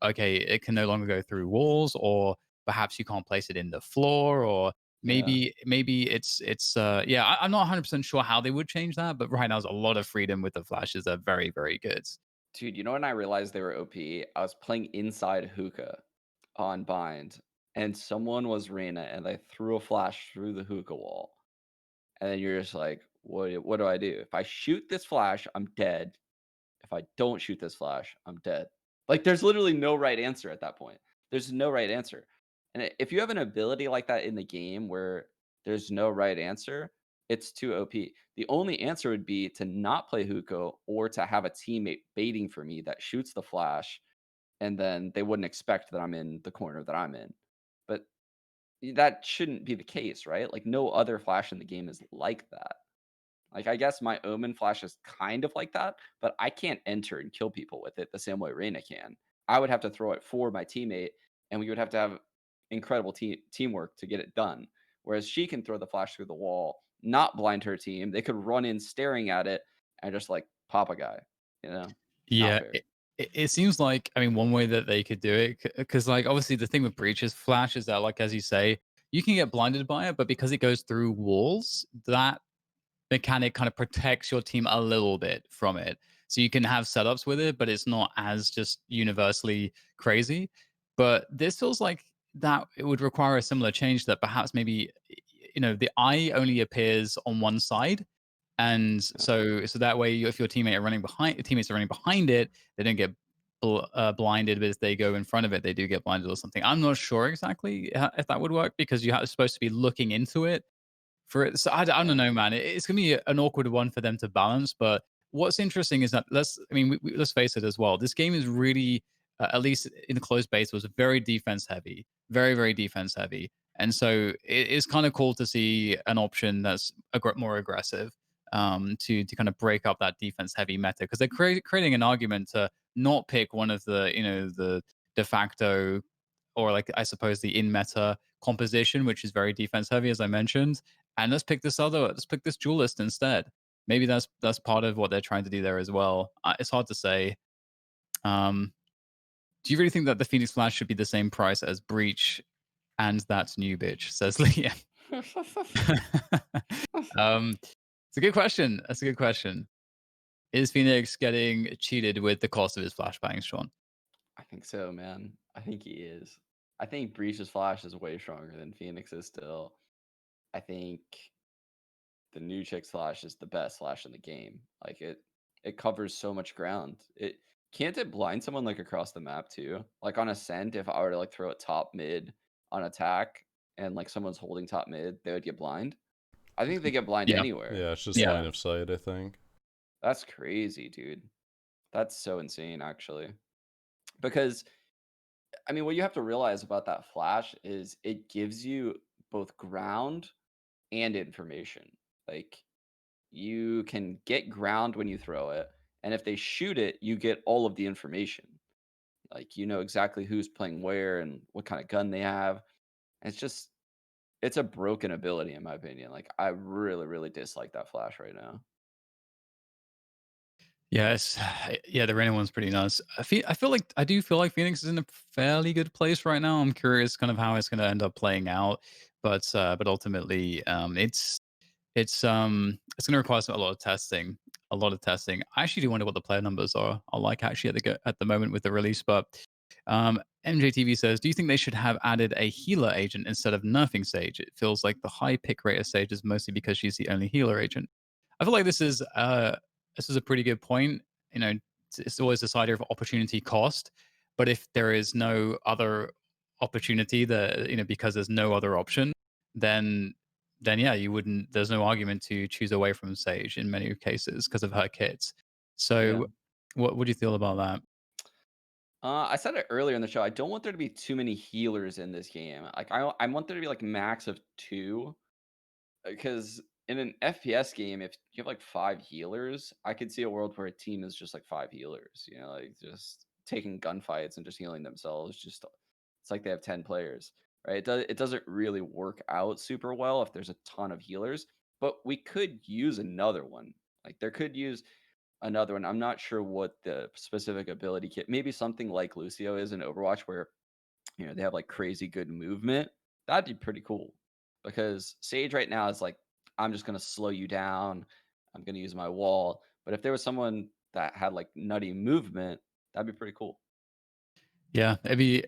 okay. It can no longer go through walls, or perhaps you can't place it in the floor, or Yeah. maybe it's yeah, I'm not 100% sure how they would change that, but right now there's a lot of freedom with the flashes. They're very, very good. Dude, you know when I realized they were OP? I was playing inside hookah on bind, and someone was Reyna, and they threw a flash through the hookah wall. And then you're just like, what do I do? If I shoot this flash, I'm dead. If I don't shoot this flash, I'm dead. Like there's literally no right answer at that point. There's no right answer. And if you have an ability like that in the game where there's no right answer, it's too OP. The only answer would be to not play hookah or to have a teammate baiting for me that shoots the flash, and then they wouldn't expect that I'm in the corner that I'm in. But that shouldn't be the case, right? Like no other flash in the game is like that. Like I guess my Omen flash is kind of like that, but I can't enter and kill people with it the same way Reyna can. I would have to throw it for my teammate, and we would have to have incredible teamwork to get it done. Whereas she can throw the flash through the wall, not blind her team. They could run in staring at it and just like pop a guy. You know, not Yeah, fair. it seems like, I mean, one way that they could do it, because like obviously the thing with breaches flash is that, like as you say, you can get blinded by it, but because it goes through walls, that mechanic kind of protects your team a little bit from it. So you can have setups with it, but it's not as just universally crazy. But this feels like that it would require a similar change that perhaps maybe the eye only appears on one side, and Yeah. so that way if your teammates are running behind it, they don't get blinded, but if they go in front of it, they do get blinded or something. I'm not sure exactly if that would work because you're supposed to be looking into it for it. So I don't Yeah. know, man. It's gonna be an awkward one for them to balance. But what's interesting is that let's face it as well. This game is really, at least in the closed base, was very defense heavy, very very defense heavy, and so it is kind of cool to see an option that's more aggressive, to kind of break up that defense heavy meta because they're creating an argument to not pick one of the the de facto, or like I suppose the in meta composition, which is very defense heavy, as I mentioned, and let's pick this duelist instead. Maybe that's part of what they're trying to do there as well. It's hard to say. Um, do you really think that the Phoenix Flash should be the same price as Breach and that new bitch? Says Liam. um, it's a good question. That's a good question. Is Phoenix getting cheated with the cost of his flashbangs, Sean? I think so, man. I think he is. I think Breach's flash is way stronger than Phoenix's still. I think the new chick's flash is the best flash in the game. Like it covers so much ground. It can't it blind someone like across the map too? Like on Ascent, if I were to like throw a top mid on attack and like someone's holding top mid, they would get blind. I think they get blind Yeah, anywhere. Yeah, it's just yeah, line of sight, I think. That's crazy, dude. That's so insane, actually. Because I mean, what you have to realize about that flash is it gives you both ground and information. Like you can get ground when you throw it, and if they shoot it, you get all of the information. Like you know exactly who's playing where and what kind of gun they have. And it's a broken ability in my opinion. Like I really, really dislike that flash right now. yes, yeah. The Reyna one's pretty nuts. I do feel like Phoenix is in a fairly good place right now. I'm curious, kind of how it's going to end up playing out, but ultimately, it's going to require a lot of testing. A lot of testing. I actually do wonder what the player numbers are like actually at the moment with the release. But MJTV says, "Do you think they should have added a healer agent instead of nerfing Sage? It feels like the high pick rate of Sage is mostly because she's the only healer agent." I feel like this is a pretty good point. You know, it's always this idea of opportunity cost. But if there is no other opportunity that because there's no other option, then yeah, you wouldn't. There's no argument to choose away from Sage in many cases because of her kits. Yeah. So, what do you feel about that? I said it earlier in the show. I don't want there to be too many healers in this game. Like I want there to be like max of two. Because in an FPS game, if you have like five healers, I could see a world where a team is just like five healers, like just taking gunfights and just healing themselves. Just it's like they have 10 players, right? It doesn't really work out super well if there's a ton of healers, but we could use another one. Like there could use another one. I'm not sure what the specific ability kit, maybe something like Lucio is in Overwatch where they have like crazy good movement. That'd be pretty cool because Sage right now is like, I'm just gonna slow you down. I'm gonna use my wall. But if there was someone that had like nutty movement, that'd be pretty cool. Yeah, maybe.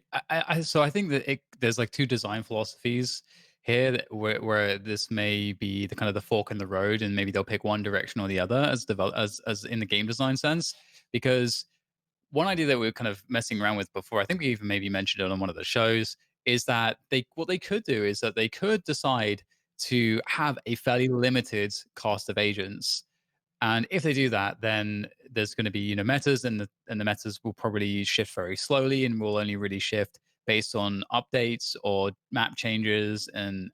So I think that there's like two design philosophies here where this may be the kind of the fork in the road, and maybe they'll pick one direction or the other as in the game design sense. Because one idea that we are kind of messing around with before, I think we even maybe mentioned it on one of the shows, is that what they could do is that they could decide to have a fairly limited cast of agents, and if they do that, then there's going to be metas, and the metas will probably shift very slowly, and will only really shift based on updates or map changes, in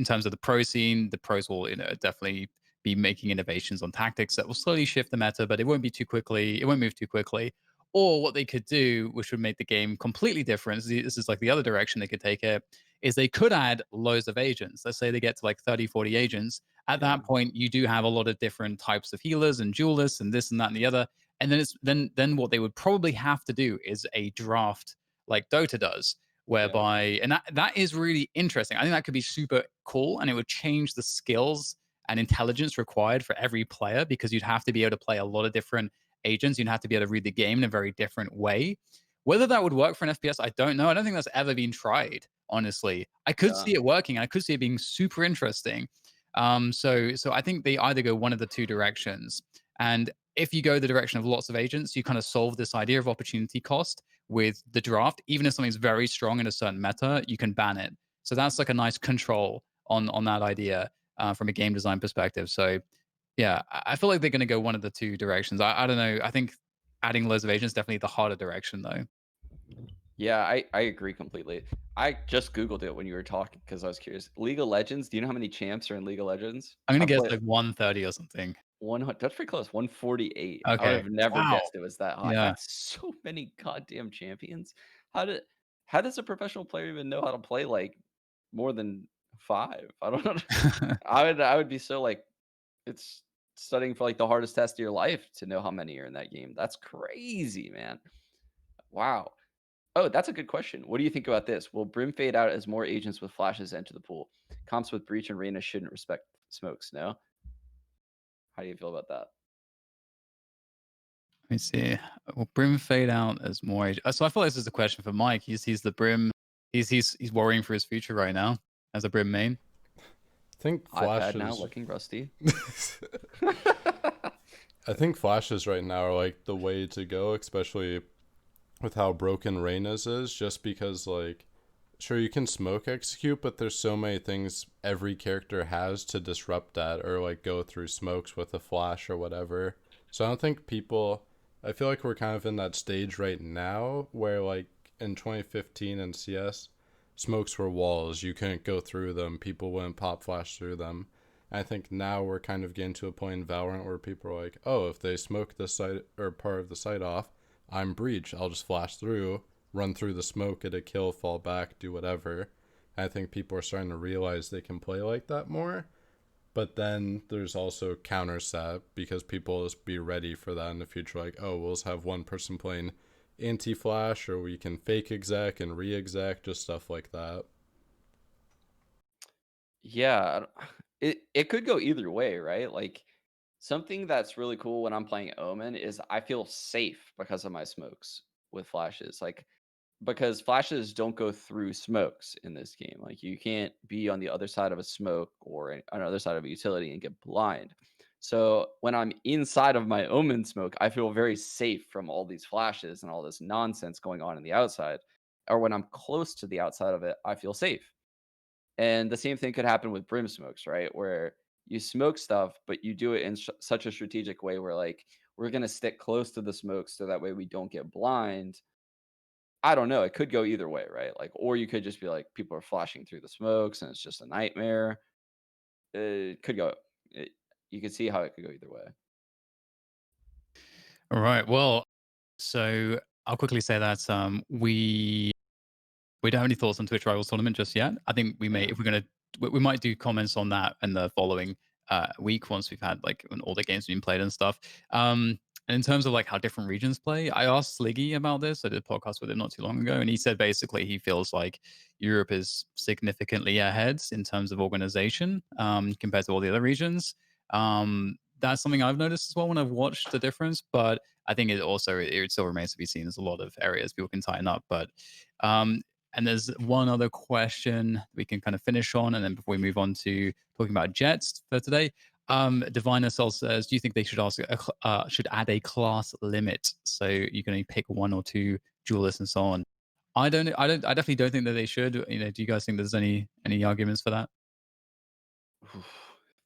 terms of the pro scene, the pros will definitely be making innovations on tactics that will slowly shift the meta, but it won't be too quickly. It won't move too quickly. Or what they could do, which would make the game completely different, this is like the other direction they could take it, is they could add loads of agents. Let's say they get to like 30, 40 agents. At Yeah. that point, you do have a lot of different types of healers and duelists and this and that and the other. And then what they would probably have to do is a draft like Dota does, Yeah. whereby and that is really interesting. I think that could be super cool, and it would change the skills and intelligence required for every player because you'd have to be able to play a lot of different agents. You'd have to be able to read the game in a very different way. Whether that would work for an FPS, I don't know. I don't think that's ever been tried, honestly. I could Yeah. see it working. I could see it being super interesting. So I think they either go one of the two directions. And if you go the direction of lots of agents, you kind of solve this idea of opportunity cost with the draft. Even if something's very strong in a certain meta, you can ban it. So that's like a nice control on that idea from a game design perspective. So yeah, I feel like they're going to go one of the two directions. I don't know. I think adding loads of agents is definitely the harder direction, though. Yeah, I agree completely. I just Googled it when you were talking because I was curious. League of Legends, do you know how many champs are in League of Legends? I'm I gonna guess play like 130 or something. 100, that's pretty close, 148. I would Okay. have never Wow. guessed it was that high. Yeah. That's so many goddamn champions. How did how does a professional player even know how to play, like, more than 5? I don't know. I would be so, like, it's studying for, like, the hardest test of your life to know how many are in that game. That's crazy, man. Wow. Oh, that's a good question. What do you think about this? Will Brim fade out as more agents with flashes enter the pool? Comps with Breach and Reyna shouldn't respect smokes, no? How do you feel about that? Let me see. Will Brim fade out as more age? So I feel like this is a question for Mike. He's the Brim. He's worrying for his future right now as a Brim main. I think iPad now flashes. looking rusty. I think flashes right now are like the way to go, especially with how broken Reyna's is. Just because, like, sure you can smoke execute, but there's so many things every character has to disrupt that, or like go through smokes with a flash or whatever. So I don't think people. I feel like we're kind of in that stage right now where, like, in 2015 in CS, smokes were walls. You couldn't go through them. People wouldn't pop flash through them. I think now we're kind of getting to a point in Valorant where people are like, oh, if they smoke this site or part of the site off, I'm breach. I'll just flash through, run through the smoke, get a kill, fall back, do whatever. I think people are starting to realize they can play like that more. But then there's also counters that because people will just be ready for that in the future. Like, oh, we'll just have one person playing anti-flash, or we can fake exec and re-exec, just stuff like that. Yeah, it could go either way, right? Like, something that's really cool when I'm playing Omen is I feel safe because of my smokes with flashes. Like, because flashes don't go through smokes in this game. Like, you can't be on the other side of a smoke or on the other side of a utility and get blind. So when I'm inside of my Omen smoke, I feel very safe from all these flashes and all this nonsense going on in the outside. Or when I'm close to the outside of it, I feel safe. And the same thing could happen with brim smokes, right? Where you smoke stuff, but you do it in such a strategic way where, like, we're going to stick close to the smoke so that way we don't get blind. I don't know. It could go either way, right? Like, or you could just be like, people are flashing through the smokes and it's just a nightmare. It could go, it, you could see how it could go either way. All right. Well, so I'll quickly say that we don't have any thoughts on Twitch Rivals Tournament just yet. I think we may, Yeah. if we're gonna, we might do comments on that in the following week once we've had like when all the games been played and stuff. And in terms of like how different regions play, I asked Sliggy about this. I did a podcast with him not too long ago, and he said basically he feels like Europe is significantly ahead in terms of organization compared to all the other regions. That's something I've noticed as well when I've watched the difference, but I think it still remains to be seen. There's a lot of areas people can tighten up, but um, and there's one other question we can kind of finish on, and then before we move on to talking about Jets for today, Diviner Soul says, "Do you think they should add a class limit so you can only pick one or two duelists and so on?" I definitely don't think that they should. You know, do you guys think there's any arguments for that? If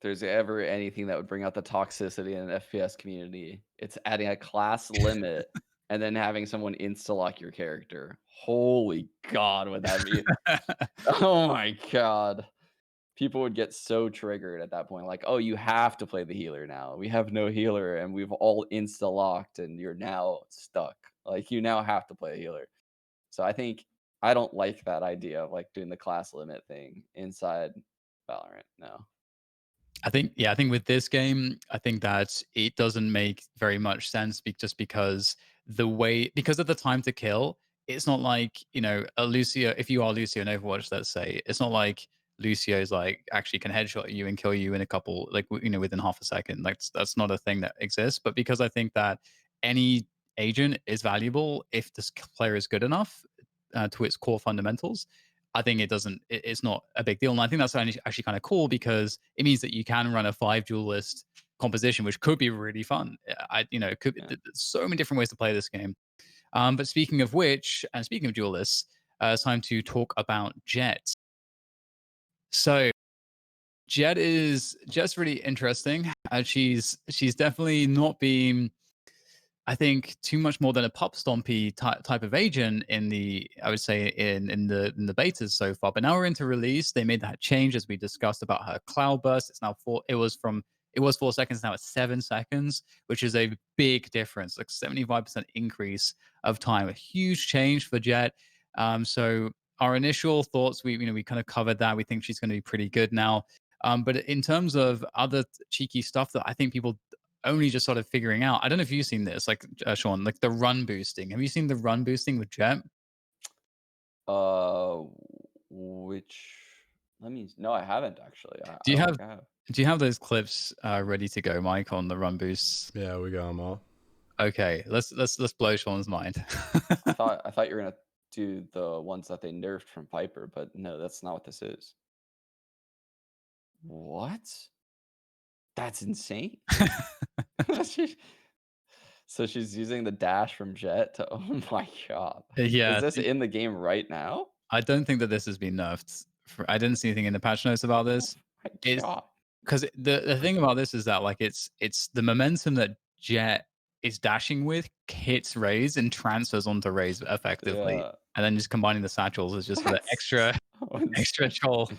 there's ever anything that would bring out the toxicity in an FPS community, it's adding a class limit and then having someone insta lock your character. Holy God, would that be? Oh my God. People would get so triggered at that point. Like, oh, you have to play the healer now. We have no healer and we've all insta locked and you're now stuck. Like, you now have to play a healer. So I don't like that idea of like doing the class limit thing inside Valorant. No. I think with this game, I think that it doesn't make very much sense just because because of the time to kill, it's not like, you know, a Lucio, if you are Lucio in Overwatch, let's say, it's not like Lucio's like actually can headshot you and kill you in a couple, like, you know, within half a second. Like that's not a thing that exists. But because I think that any agent is valuable if this player is good enough to its core fundamentals. I think it doesn't. It's not a big deal, and I think that's actually kind of cool because it means that you can run a 5 duelist composition, which could be really fun. It could. Yeah. There's so many different ways to play this game. But speaking of which, and speaking of duelists, it's time to talk about Jett. So Jett is just really interesting. She's definitely not been, I think, too much more than a pop stompy type of agent in the, I would say, in the betas so far. But now we're into release. They made that change as we discussed about her cloud burst. It's now it was 4 seconds, now it's 7 seconds, which is a big difference, like 75% increase of time. A huge change for Jett. So our initial thoughts, we kind of covered that. We think she's going to be pretty good now. But in terms of other cheeky stuff that I think people only just sort of figuring out. I don't know if you've seen this, like Sean, like the run boosting. Have you seen the run boosting with Jett? Uh, which no, I haven't actually. I Do you don't have think I have. Do you have those clips ready to go, Mike, on the run boosts? Yeah, we got them all. Okay, let's blow Sean's mind. I thought you were gonna do the ones that they nerfed from Piper, but no, that's not what this is. What? That's insane. So she's using the dash from Jett to, oh my god. Yeah, Is this in the game right now? I don't think that this has been nerfed. I didn't see anything in the patch notes about Oh this. my It's god. because the thing about this is that like it's the momentum that Jett is dashing with hits Raze and transfers onto Raze effectively, Yeah. and then just combining the satchels is just for the That's extra so extra insane. troll.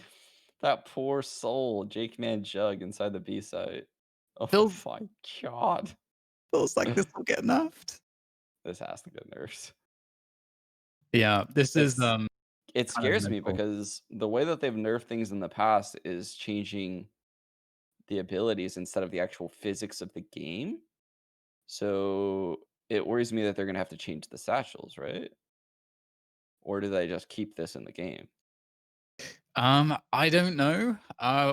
That poor soul, Jake Man Jug inside the B site. Oh Feels my god. feels like this will get nerfed. This has to get nerfed. Yeah, this is It's it kind of scares me mental. because the way that they've nerfed things in the past is changing the abilities instead of the actual physics of the game. So it worries me that they're gonna have to change the satchels, right? Or do they just keep this in the game? I don't know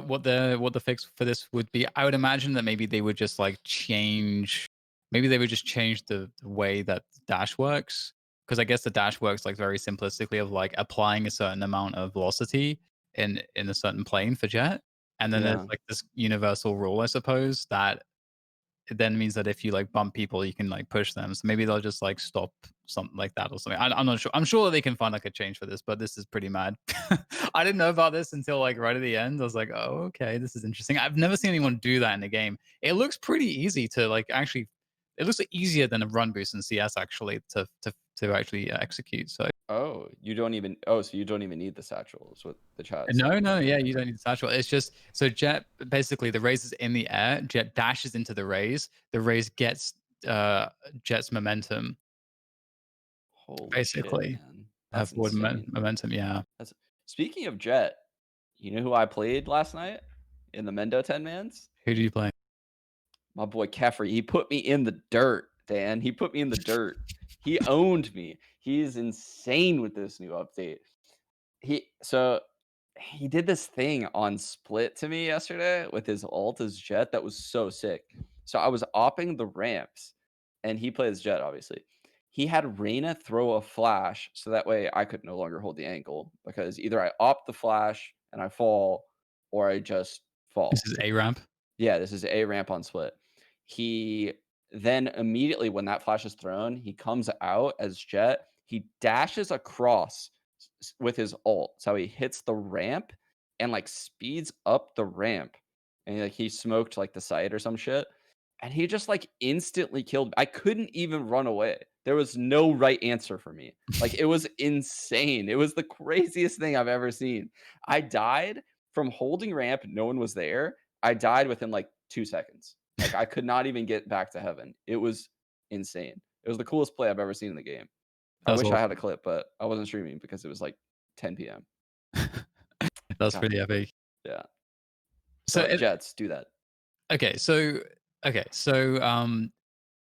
what the fix for this would be. I would imagine that maybe they would just like change. Maybe they would just change the way that dash works, because I guess the dash works like very simplistically of like applying a certain amount of velocity in a certain plane for Jett, and then there's Yeah. like this universal rule, I suppose, that it then means that if you like bump people, you can like push them. So maybe they'll just like stop something like that or something. I'm not sure. I'm sure that they can find like a change for this, but this is pretty mad. I didn't know about this until like right at the end. I was like, oh, okay, this is interesting. I've never seen anyone do that in a game. It looks pretty easy to like actually. It looks easier than a run boost in CS actually to actually execute. So So you don't even need the satchels, what the chat said. no, yeah, you don't need the satchel. It's just so Jett basically the raise is in the air. Jett dashes into the raise. The raise gets Jett's momentum Holy shit, basically. man. Have That's forward insane. momentum. Yeah. That's Speaking of Jett, you know who I played last night in the Mendo 10 mans? Who do you play? My boy Kefri. He put me in the dirt, Dan. He put me in the dirt. He owned me. He is insane with this new update. He did this thing on split to me yesterday with his ult as Jett that was so sick. So I was opping the ramps, and he plays Jett, obviously. He had Reyna throw a flash so that way I could no longer hold the angle because either I opt the flash and I fall, or I just This fall. is A ramp. Yeah, this is a ramp on split. He then immediately when that flash is thrown, he comes out as Jett. He dashes across with his ult. So he hits the ramp and like speeds up the ramp. And like he smoked like the site or some shit. And he just like instantly killed me. I couldn't even run away. There was no right answer for me. Like it was insane. It was the craziest thing I've ever seen. I died from holding ramp, no one was there. I died within like 2 seconds. Like I could not even get back to heaven. It was insane. It was the coolest play I've ever seen in the game. I That's wish I had a awesome. clip, but I wasn't streaming because it was like 10 PM. That's God, pretty epic. yeah. So So Jets, do that. okay,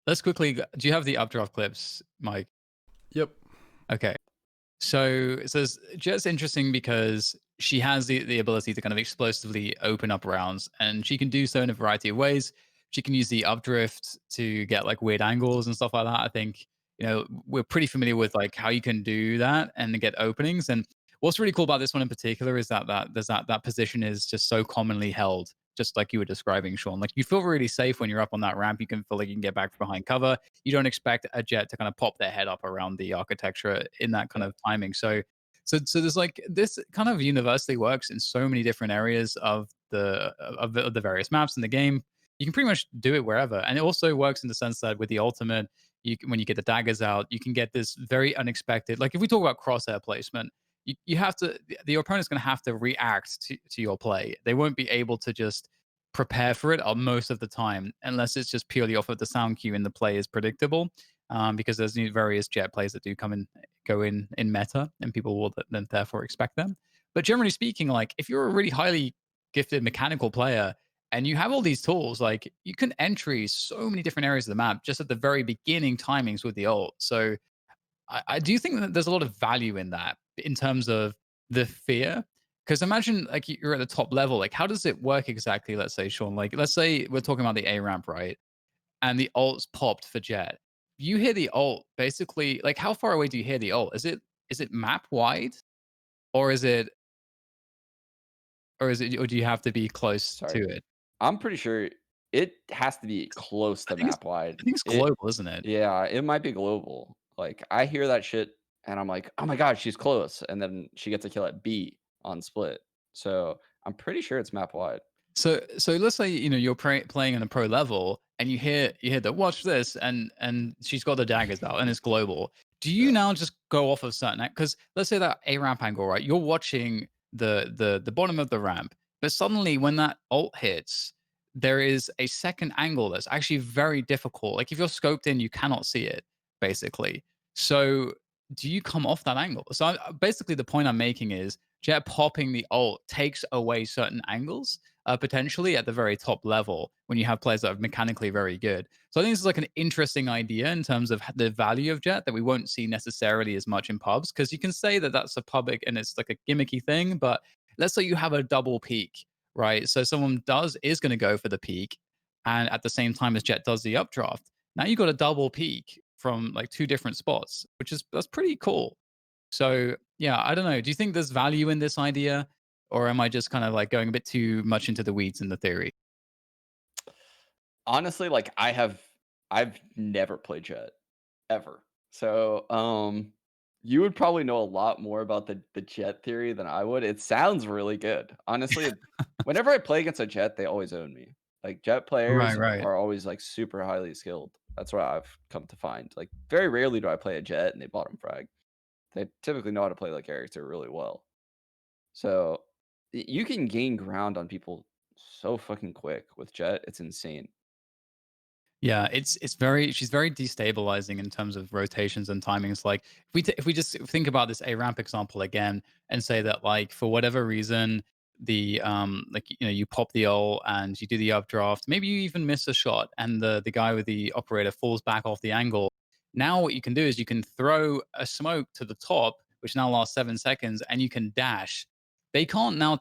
let's quickly. Do you have the updraft clips, Mike? Yep. Okay. So it says Jett's interesting because she has the ability to kind of explosively open up rounds, and she can do so in a variety of ways. She can use the updrift to get like weird angles and stuff like that. I think we're pretty familiar with like how you can do that and get openings. And what's really cool about this one in particular is that there's that position is just so commonly held, just like you were describing, Sean. Like you feel really safe when you're up on that ramp. You can feel like you can get back behind cover. You don't expect a Jett to kind of pop their head up around the architecture in that kind Yeah. of timing. So there's like this kind of universally works in so many different areas of the various maps in the game. You can pretty much do it wherever, and it also works in the sense that with the ultimate, when you get the daggers out, you can get this very unexpected. Like if we talk about crosshair placement, you have to the opponent's going to have to react to your play. They won't be able to just prepare for it most of the time, unless it's just purely off of the sound cue and the play is predictable. Because there's various Jett plays that do go in meta, and people will then therefore expect them. But generally speaking, like if you're a really highly gifted mechanical player and you have all these tools, like you can entry so many different areas of the map just at the very beginning timings with the ult. So I do think that there's a lot of value in that in terms of the fear. Because imagine like you're at the top level, like how does it work exactly? Let's say, Sean, like let's say we're talking about the A ramp, right? And the ult's popped for Jett. You hear the ult basically, like how far away do you hear the ult? Is it map wide, or or do you have to be close to Sorry. it? I'm pretty sure it has to be close I to think it's map wide. I think it's It global, isn't it? Yeah, it might be global. Like I hear that shit and I'm like, "Oh my god, she's close." And then she gets a kill at B on split. So, I'm pretty sure it's map wide. So let's say you're playing in a pro level and you hear that watch this and she's got the daggers out and it's global. Do you Yeah. now just go off of certain because let's say that a ramp angle, right? You're watching the bottom of the ramp, but suddenly when that ult hits, there is a second angle that's actually very difficult. Like if you're scoped in, you cannot see it basically. So do you come off that angle? So basically, the point I'm making is Jett popping the ult takes away certain angles potentially at the very top level when you have players that are mechanically very good. So I think this is like an interesting idea in terms of the value of Jett that we won't see necessarily as much in pubs because you can say that that's a public and it's like a gimmicky thing, but let's say you have a double peak, right? So someone is going to go for the peak, and at the same time as Jett does the updraft. Now you got a double peak from like two different spots, that's pretty cool. So yeah, I don't know. Do you think there's value in this idea, or am I just kind of like going a bit too much into the weeds in the theory? Honestly, like I've never played Jett ever. So, you would probably know a lot more about the Jett theory than I would. It sounds really good. Honestly, whenever I play against a Jett, they always own me. Like Jett Right, players right. are always like super highly skilled. That's what I've come to find. Like very rarely do I play a Jett and they bottom frag. They typically know how to play the character really well. So you can gain ground on people so fucking quick with Jett. It's insane. Yeah, it's very she's very destabilizing in terms of rotations and timings. Like if we just think about this A ramp example again and say that like for whatever reason the like you pop the ult and you do the updraft, maybe you even miss a shot and the guy with the operator falls back off the angle. Now what you can do is you can throw a smoke to the top, which now lasts 7 seconds, and you can dash. They can't now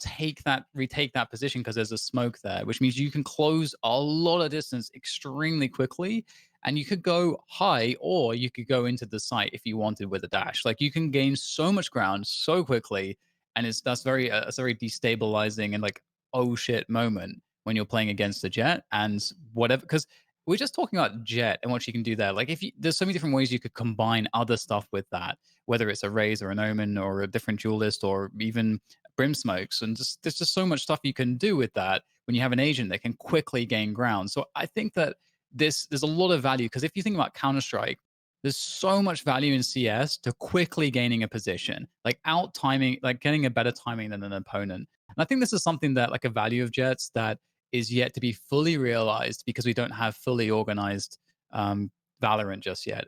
retake that position because there's a smoke there, which means you can close a lot of distance extremely quickly. And you could go high or you could go into the site if you wanted with a dash. Like you can gain so much ground so quickly. And it's very destabilizing and like, oh shit moment when you're playing against a Jett and whatever. Because we're just talking about Jett and what she can do there. Like there's so many different ways you could combine other stuff with that, whether it's a Raze or an Omen or a different duelist or even brim smokes, and just there's just so much stuff you can do with that when you have an agent that can quickly gain ground. So I think that there's a lot of value because if you think about Counter Strike, there's so much value in CS to quickly gaining a position, like out timing, like getting a better timing than an opponent. And I think this is something that like a value of Jets that is yet to be fully realized because we don't have fully organized Valorant just yet.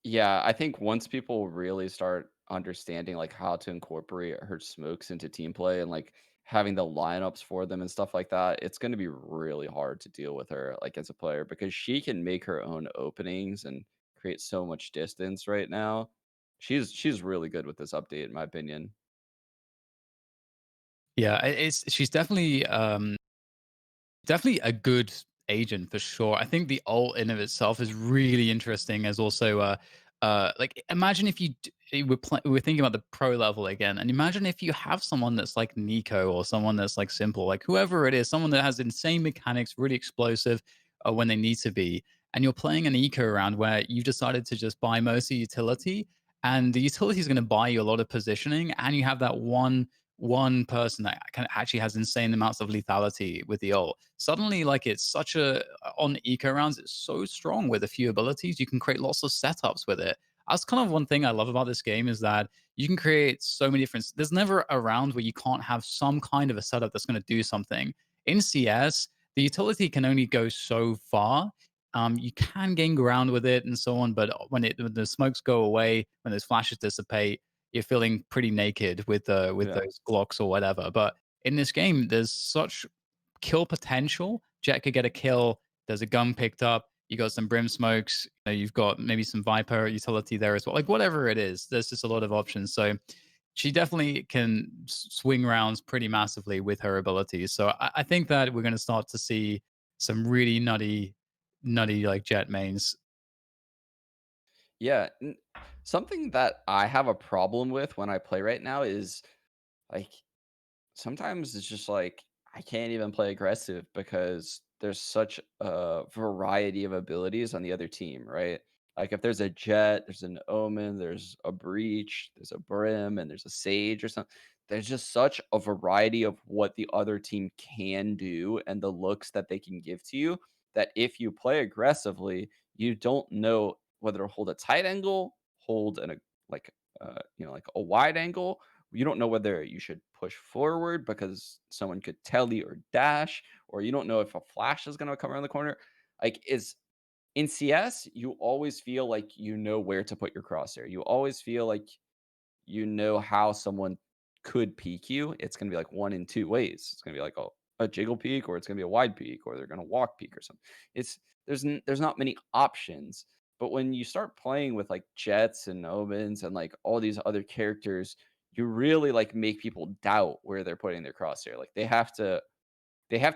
Yeah, I think once people really start understanding like how to incorporate her smokes into team play and like having the lineups for them and stuff like that, it's going to be really hard to deal with her like as a player because she can make her own openings and create so much distance right now. She's really good with this update in my opinion. Yeah, she's definitely a good agent for sure. I think the ult in of itself is really interesting as also like imagine if we're thinking about the pro level again, and imagine if you have someone that's like Nico or someone that's like simple, like whoever it is, someone that has insane mechanics, really explosive when they need to be, and you're playing an eco round where you decided to just buy mostly utility, and the utility is going to buy you a lot of positioning, and you have that one person that actually has insane amounts of lethality with the ult. Suddenly, like it's such a on eco rounds, it's so strong with a few abilities. You can create lots of setups with it. That's kind of one thing I love about this game is that you can create so many different. There's never a round where you can't have some kind of a setup that's going to do something. In CS, the utility can only go so far. You can gain ground with it and so on, but when the smokes go away, when those flashes dissipate, you're feeling pretty naked with Yeah. those Glocks or whatever. But in this game, there's such kill potential. Jett could get a kill. There's a gun picked up. You got some brim smokes. You've got maybe some Viper utility there as well. Like whatever it is, there's just a lot of options. So she definitely can swing rounds pretty massively with her abilities. So I think that we're going to start to see some really nutty like Jett mains. Yeah. Something that I have a problem with when I play right now is like sometimes it's just like I can't even play aggressive because there's such a variety of abilities on the other team, right? Like if there's a Jet, there's an Omen, there's a Breach, there's a Brim, and there's a Sage or something. There's just such a variety of what the other team can do and the looks that they can give to you that if you play aggressively, you don't know whether to hold a tight angle, hold an like like a wide angle. You don't know whether you should push forward because someone could telly or dash, or you don't know if a flash is going to come around the corner. Like, is in CS, you always feel like you know where to put your crosshair. You always feel like you know how someone could peek you. It's going to be like one in two ways. It's going to be like a jiggle peek, or it's going to be a wide peek, or they're going to walk peek or something. It's there's not many options. But when you start playing with like Jets and Omens and like all these other characters, you really like make people doubt where they're putting their crosshair. Like they have to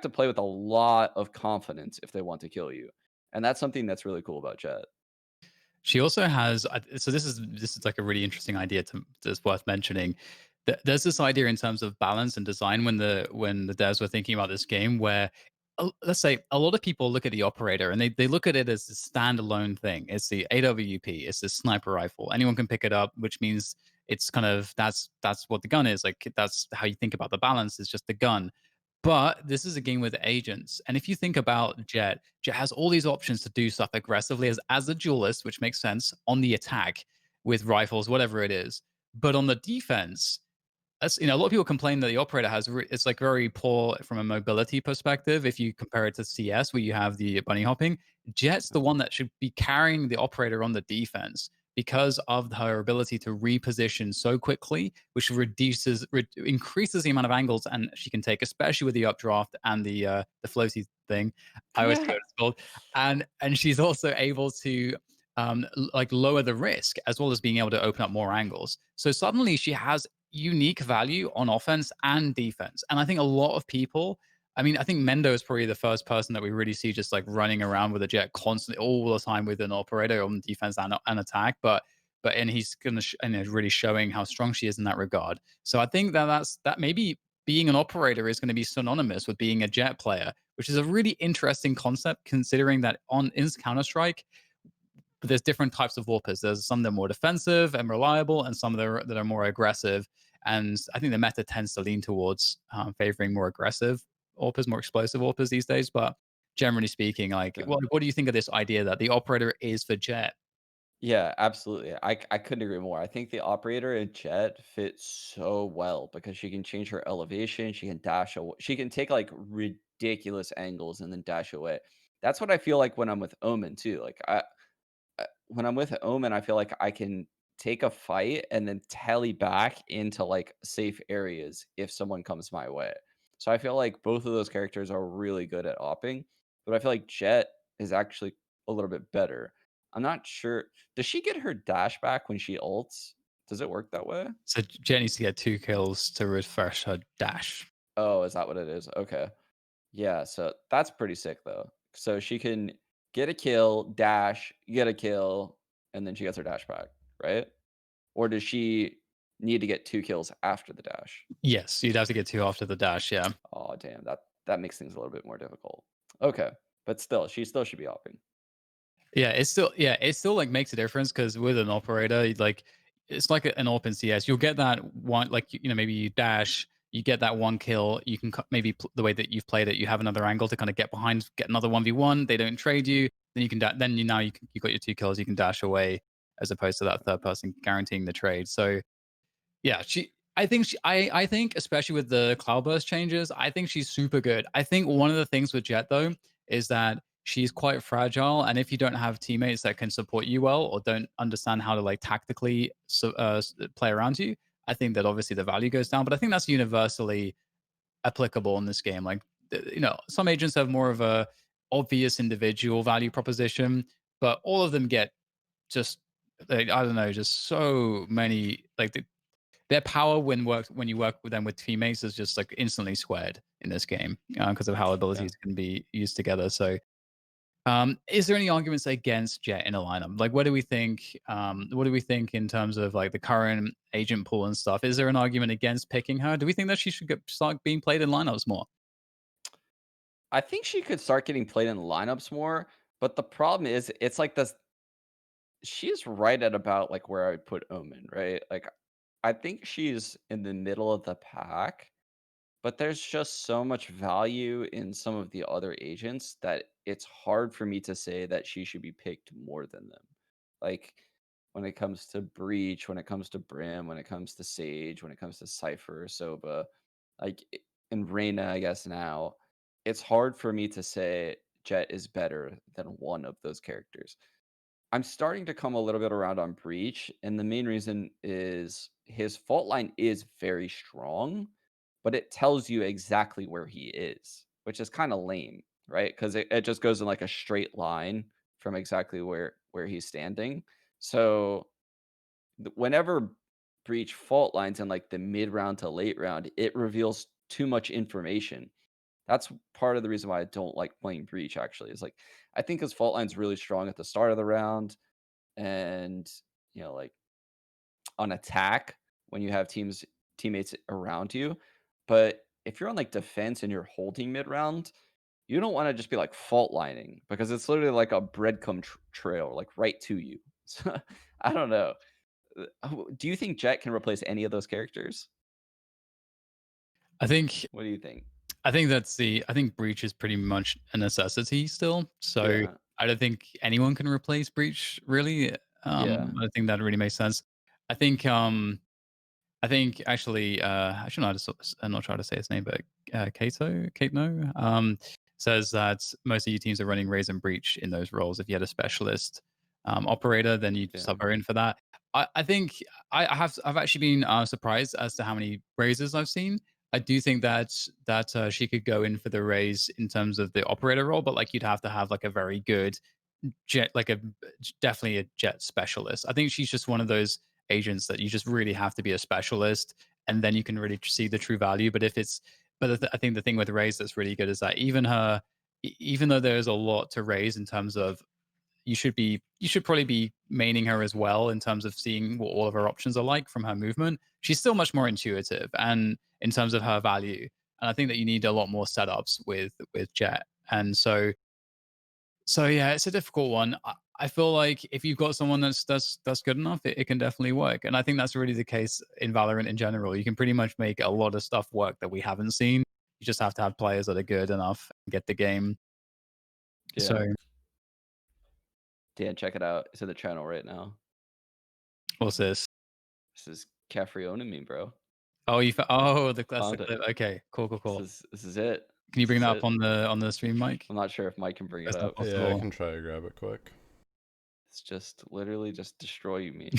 play with a lot of confidence if they want to kill you. And that's something that's really cool about Jet. She also has so this is like a really interesting idea that's worth mentioning. There's this idea in terms of balance and design when the devs were thinking about this game where let's say a lot of people look at the operator and they look at it as a standalone thing. It's the AWP, it's the sniper rifle. Anyone can pick it up, which means it's kind of that's what the gun is. Like that's how you think about the balance, is just the gun. But this is a game with agents. And if you think about Jett, Jett has all these options to do stuff aggressively as a duelist, which makes sense on the attack with rifles, whatever it is. But on the defense, that's a lot of people complain that the operator it's like very poor from a mobility perspective if you compare it to CS where you have the bunny hopping. Jet's the one that should be carrying the operator on the defense because of her ability to reposition so quickly, which increases the amount of angles and she can take, especially with the updraft and the floaty thing. I always forget Yeah. what it's called. And she's also able to like lower the risk as well as being able to open up more angles. So suddenly she has unique value on offense and defense. And I think a lot of people, I mean, I think Mendo is probably the first person that we really see just like running around with a Jett constantly all the time with an operator on defense and attack. And he's gonna and is really showing how strong she is in that regard. So I think that maybe being an operator is going to be synonymous with being a Jett player, which is a really interesting concept considering that on in Counter Strike but there's different types of warpers. There's some that are more defensive and reliable, and some that are more aggressive. And I think the meta tends to lean towards favoring more aggressive warpers, more explosive warpers these days. But generally speaking, like, Yeah. what do you think of this idea that the operator is for Jett? Yeah, absolutely. I couldn't agree more. I think the operator in Jet fits so well because she can change her elevation, she can dash away, she can take like ridiculous angles and then dash away. That's what I feel like when I'm with Omen too. Like when I'm with Omen, I feel like I can take a fight and then tally back into like safe areas if someone comes my way. So I feel like both of those characters are really good at opping, but I feel like Jet is actually a little bit better. I'm not sure. Does she get her dash back when she ults? Does it work that way? So Jett needs to get 2 kills to refresh her dash. Oh, is that what it is? Okay. Yeah, so that's pretty sick though. So she can get a kill, dash, get a kill, and then she gets her dash back, right? Or does she need to get 2 kills after the dash? Yes, you'd have to get 2 after the dash, yeah. Oh, damn, that makes things a little bit more difficult. Okay, but still, she still should be hopping. Yeah, it still like makes a difference because with an operator, like it's like an open CS. You'll get that one, like maybe you dash, you get that one kill. You can maybe the way that you've played it, you have another angle to kind of get behind, get another 1v1. They don't trade you, then you can then you now you got your 2 kills. You can dash away as opposed to that third person guaranteeing the trade. So yeah, I think especially with the cloudburst changes, I think she's super good. I think one of the things with Jett though is that she's quite fragile, and if you don't have teammates that can support you well or don't understand how to like tactically play around you, I think that obviously the value goes down. But I think that's universally applicable in this game. Like some agents have more of a obvious individual value proposition, but all of them get just like, I don't know, just so many like their power when you work with them with teammates is just like instantly squared in this game because of how Yeah. abilities can be used together. So, is there any arguments against Jett in a lineup? Like, what do we think? What do we think in terms of like the current agent pool and stuff? Is there an argument against picking her? Do we think that she should start being played in lineups more? I think she could start getting played in lineups more, but the problem is it's like this she's right at about like where I would put Omen, right? Like I think she's in the middle of the pack, but there's just so much value in some of the other agents that it's hard for me to say that she should be picked more than them. Like when it comes to Breach, when it comes to Brim, when it comes to Sage, when it comes to Cypher, Soba, like and Reyna, I guess now, it's hard for me to say Jett is better than one of those characters. I'm starting to come a little bit around on Breach, and the main reason is his fault line is very strong, but it tells you exactly where he is, which is kind of lame, right? Because it just goes in like a straight line from exactly where he's standing. So whenever Breach fault lines in like the mid round to late round, it reveals too much information. That's part of the reason why I don't like playing Breach. Actually, is like I think his fault line's really strong at the start of the round and like on attack when you have teammates around you. But if you're on like defense and you're holding mid round, you don't want to just be like fault lining because it's literally like a breadcrumb trail, like right to you. So I don't know. Do you think Jett can replace any of those characters? I think What do you think? I think Breach is pretty much a necessity still. So Yeah, I don't think anyone can replace Breach really. yeah, I think that really makes sense. I think I think actually, I should know how to, I'm not sure how to say his name, but Kato, says that most of your teams are running Raise and Breach in those roles. If you had a specialist operator, then you'd yeah, sub her in for that. I think I've actually been surprised as to how many raises I've seen. I do think that she could go in for the raise in terms of the operator role, but like you'd have to have like a very good Jett, like a definitely a Jett specialist. I think she's just one of those agents that you just really have to be a specialist, and then you can really see the true value. But if it's, but I think the thing with Raze that's really good is that even her, even though there's a lot to raise in terms of you should probably be maining her as well in terms of seeing what all of her options are like from her movement. She's still much more intuitive and in terms of her value. And I think that you need a lot more setups with Jett. And so yeah, it's a difficult one. I feel like if you've got someone that's good enough, it can definitely work. And I think that's really the case in Valorant in general. You can pretty much make a lot of stuff work that we haven't seen. You just have to have players that are good enough and get the game. yeah. So Dan, check it out. It's in the channel right now. what's this? This is Caffriona me, bro. Oh, that's the Found it. clip. Okay, cool. This is it. Can you This bring is that up it. on the stream, Mike? I'm not sure if Mike can bring it That's not up. Yeah, I possible. can try to grab it quick. It's just literally just destroy me.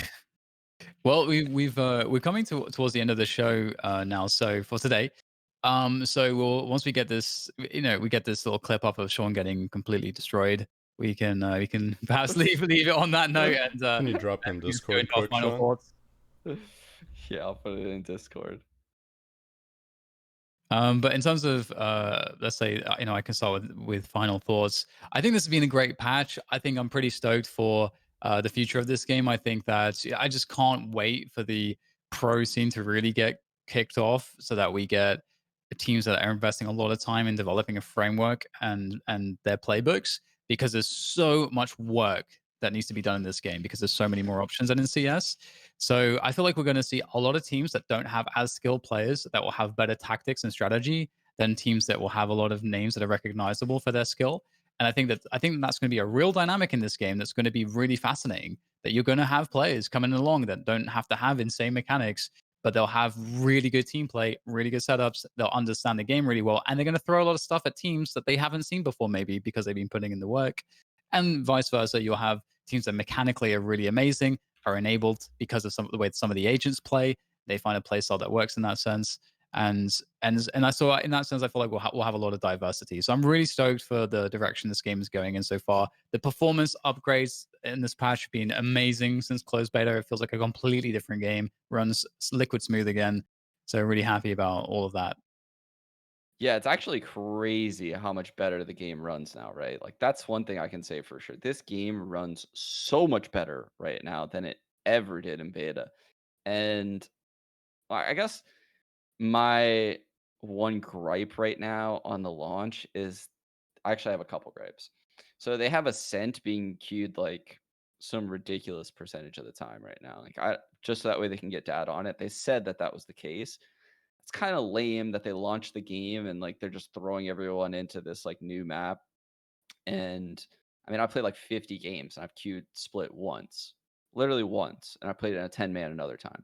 Well, we're coming towards the end of the show now. So for today, so once we get this, we get this little clip up of Sean getting completely destroyed. We can perhaps leave it on that note and Can you drop in we just go Discord into our quick, final Sean? thoughts. Yeah, I'll put it in Discord. But in terms of, let's say, I can start with final thoughts. I think this has been a great patch. I think I'm pretty stoked for the future of this game. I think that I just can't wait for the pro scene to really get kicked off, so that we get teams that are investing a lot of time in developing a framework and their playbooks, because there's so much work that needs to be done in this game because there's so many more options than in CS. So I feel like we're going to see a lot of teams that don't have as skilled players that will have better tactics and strategy than teams that will have a lot of names that are recognizable for their skill. And I think that's going to be a real dynamic in this game that's going to be really fascinating. That you're going to have players coming along that don't have to have insane mechanics, but they'll have really good team play, really good setups. They'll understand the game really well, and they're going to throw a lot of stuff at teams that they haven't seen before, maybe because they've been putting in the work, and vice versa. You'll have teams that mechanically are really amazing, are enabled because of some of the way some of the agents play. They find a play style that works in that sense. And I saw in that sense, I feel like we'll have a lot of diversity. So I'm really stoked for the direction this game is going in so far. The performance upgrades in this patch have been amazing since closed beta. It feels like a completely different game. Runs liquid smooth again. So really happy about all of that. Yeah, it's actually crazy how much better the game runs now, right? Like that's one thing I can say for sure. This game runs so much better right now than it ever did in beta. And I guess my one gripe right now on the launch is actually I have a couple gripes. So they have Ascent being queued like some ridiculous percentage of the time right now. Like I just so that way they can get data on it. They said that that was the case. It's kind of lame that they launched the game and like they're just throwing everyone into this like new map. And I mean, I played like 50 games and I've queued split once, literally once, and I played it in a 10 man another time.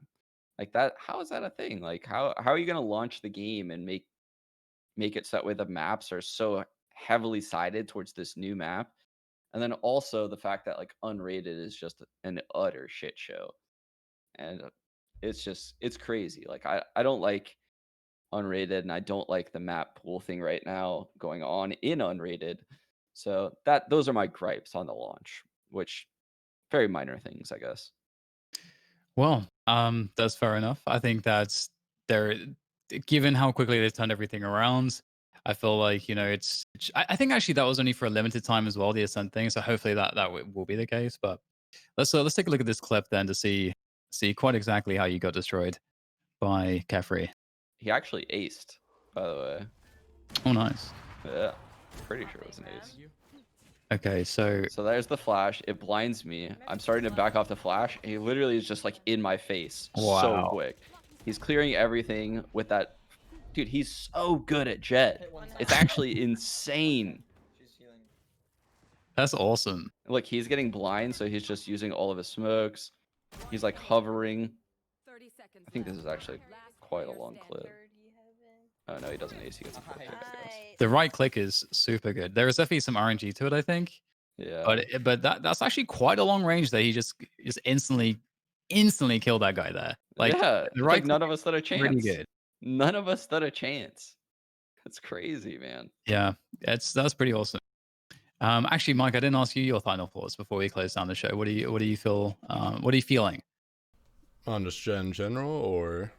Like that, how is that a thing? Like how are you gonna launch the game and make it so that way the maps are so heavily sided towards this new map? And then also the fact that like unrated is just an utter shit show. And it's crazy. Like I don't like unrated, and I don't like the map pool thing right now going on in unrated. So that those are my gripes on the launch, which very minor things, I guess. Well, that's fair enough. I think that's there. Given how quickly they've turned everything around, I feel like I think actually that was only for a limited time as well, the Ascent thing. So hopefully that will be the case. But let's take a look at this clip then to see quite exactly how you got destroyed by Kefri. He actually aced, by the way. Oh, nice. Yeah, pretty sure it was an ace. Okay, so So there's the flash. It blinds me. I'm starting to back off the flash. He literally is just like in my face so wow, quick. He's clearing everything with that. Dude, he's so good at Jett. It's actually insane. that's awesome. Look, he's getting blind, so he's just using all of his smokes. He's like hovering. I think this is actually quite a long clip. Oh no, he doesn't ace. He gets a full pick, I guess. The right click is super good. There is definitely some RNG to it, I think. Yeah. But that's actually quite a long range that he just instantly killed that guy there. Like Yeah, the it's right like none click of us stood a is really chance. good. None of us stood a chance. That's crazy, man. Yeah, that's pretty awesome. Actually, Mike, I didn't ask you your final thoughts before we close down the show. What do you feel? What are you feeling? On just in general, or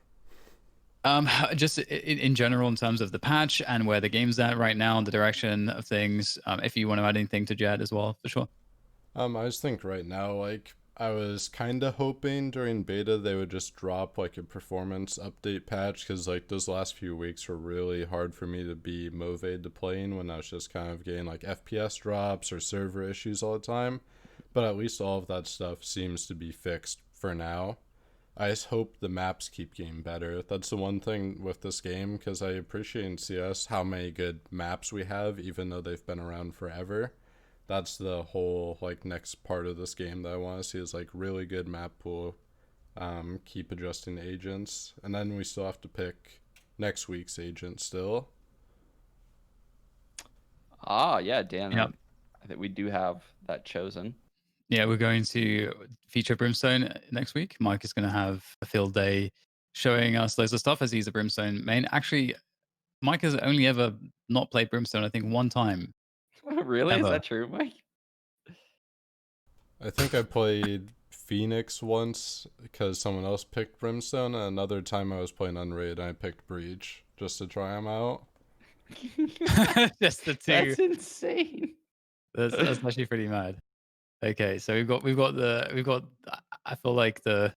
Just in general, in terms of the patch and where the game's at right now, and the direction of things. If you want to add anything to Jett as well, for sure. I just think right now, like I was kind of hoping during beta they would just drop like a performance update patch, because like those last few weeks were really hard for me to be motivated to playing when I was just kind of getting like FPS drops or server issues all the time. But at least all of that stuff seems to be fixed for now. I just hope the maps keep getting better. That's the one thing with this game, because I appreciate in CS how many good maps we have, even though they've been around forever. That's the whole like next part of this game that I want to see, is like really good map pool. Keep adjusting agents, and then we still have to pick next week's agent still. Ah, yeah, Dan. Yeah. I think we do have that chosen. Yeah, we're going to feature Brimstone next week. Mike is going to have a field day showing us loads of stuff, as he's a Brimstone main. Actually, Mike has only ever not played Brimstone, I think, one time Really? Is ever. that true, Mike? I think I played Phoenix once because someone else picked Brimstone, and another time I was playing Unraid and I picked Breach. just to try them out. Just the two. That's insane. That's actually pretty mad. Okay, so we've got I feel like the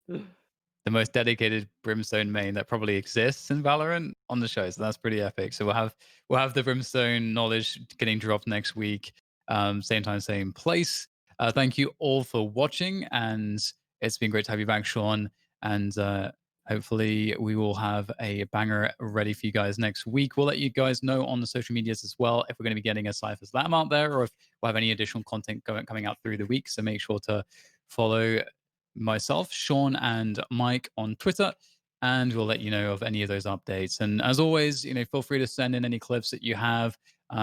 most dedicated Brimstone main that probably exists in Valorant on the show. So that's pretty epic. So we'll have the Brimstone knowledge getting dropped next week. Same time, same place. Thank you all for watching, and it's been great to have you back, Sean. And hopefully we will have a banger ready for you guys next week. We'll let you guys know on the social medias as well if we're going to be getting a Cypher Slam out there, or if we'll have any additional content coming out through the week. So make sure to follow myself, Sean, and Mike on Twitter, and we'll let you know of any of those updates. And as always, feel free to send in any clips that you have.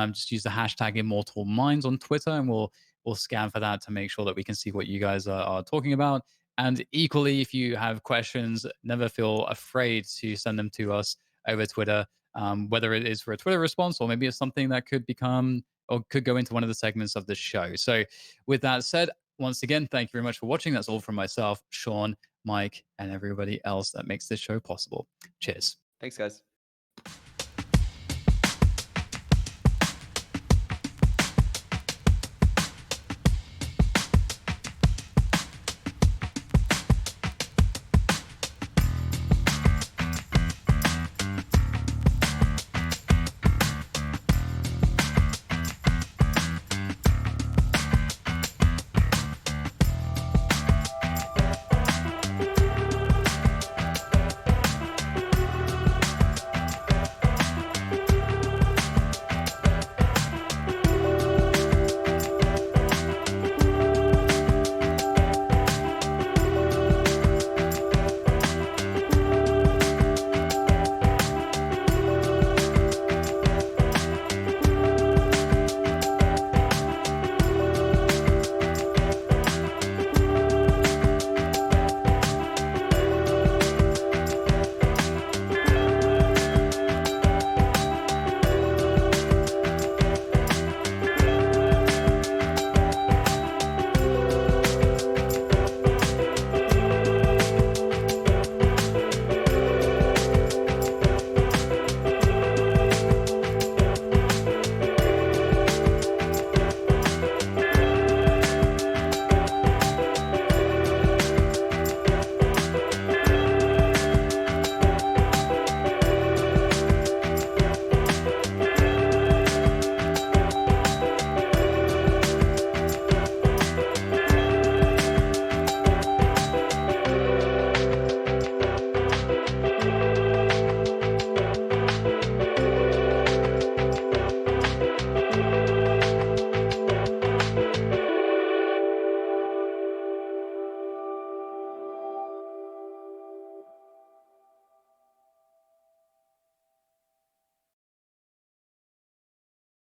Just use the hashtag Immortal Minds on Twitter, and we'll scan for that to make sure that we can see what you guys are talking about. And equally, if you have questions, never feel afraid to send them to us over Twitter, whether it is for a Twitter response or maybe it's something that could become or could go into one of the segments of the show. So, with that said, once again, thank you very much for watching. That's all from myself, Sean, Mike, and everybody else that makes this show possible. Cheers. Thanks, guys.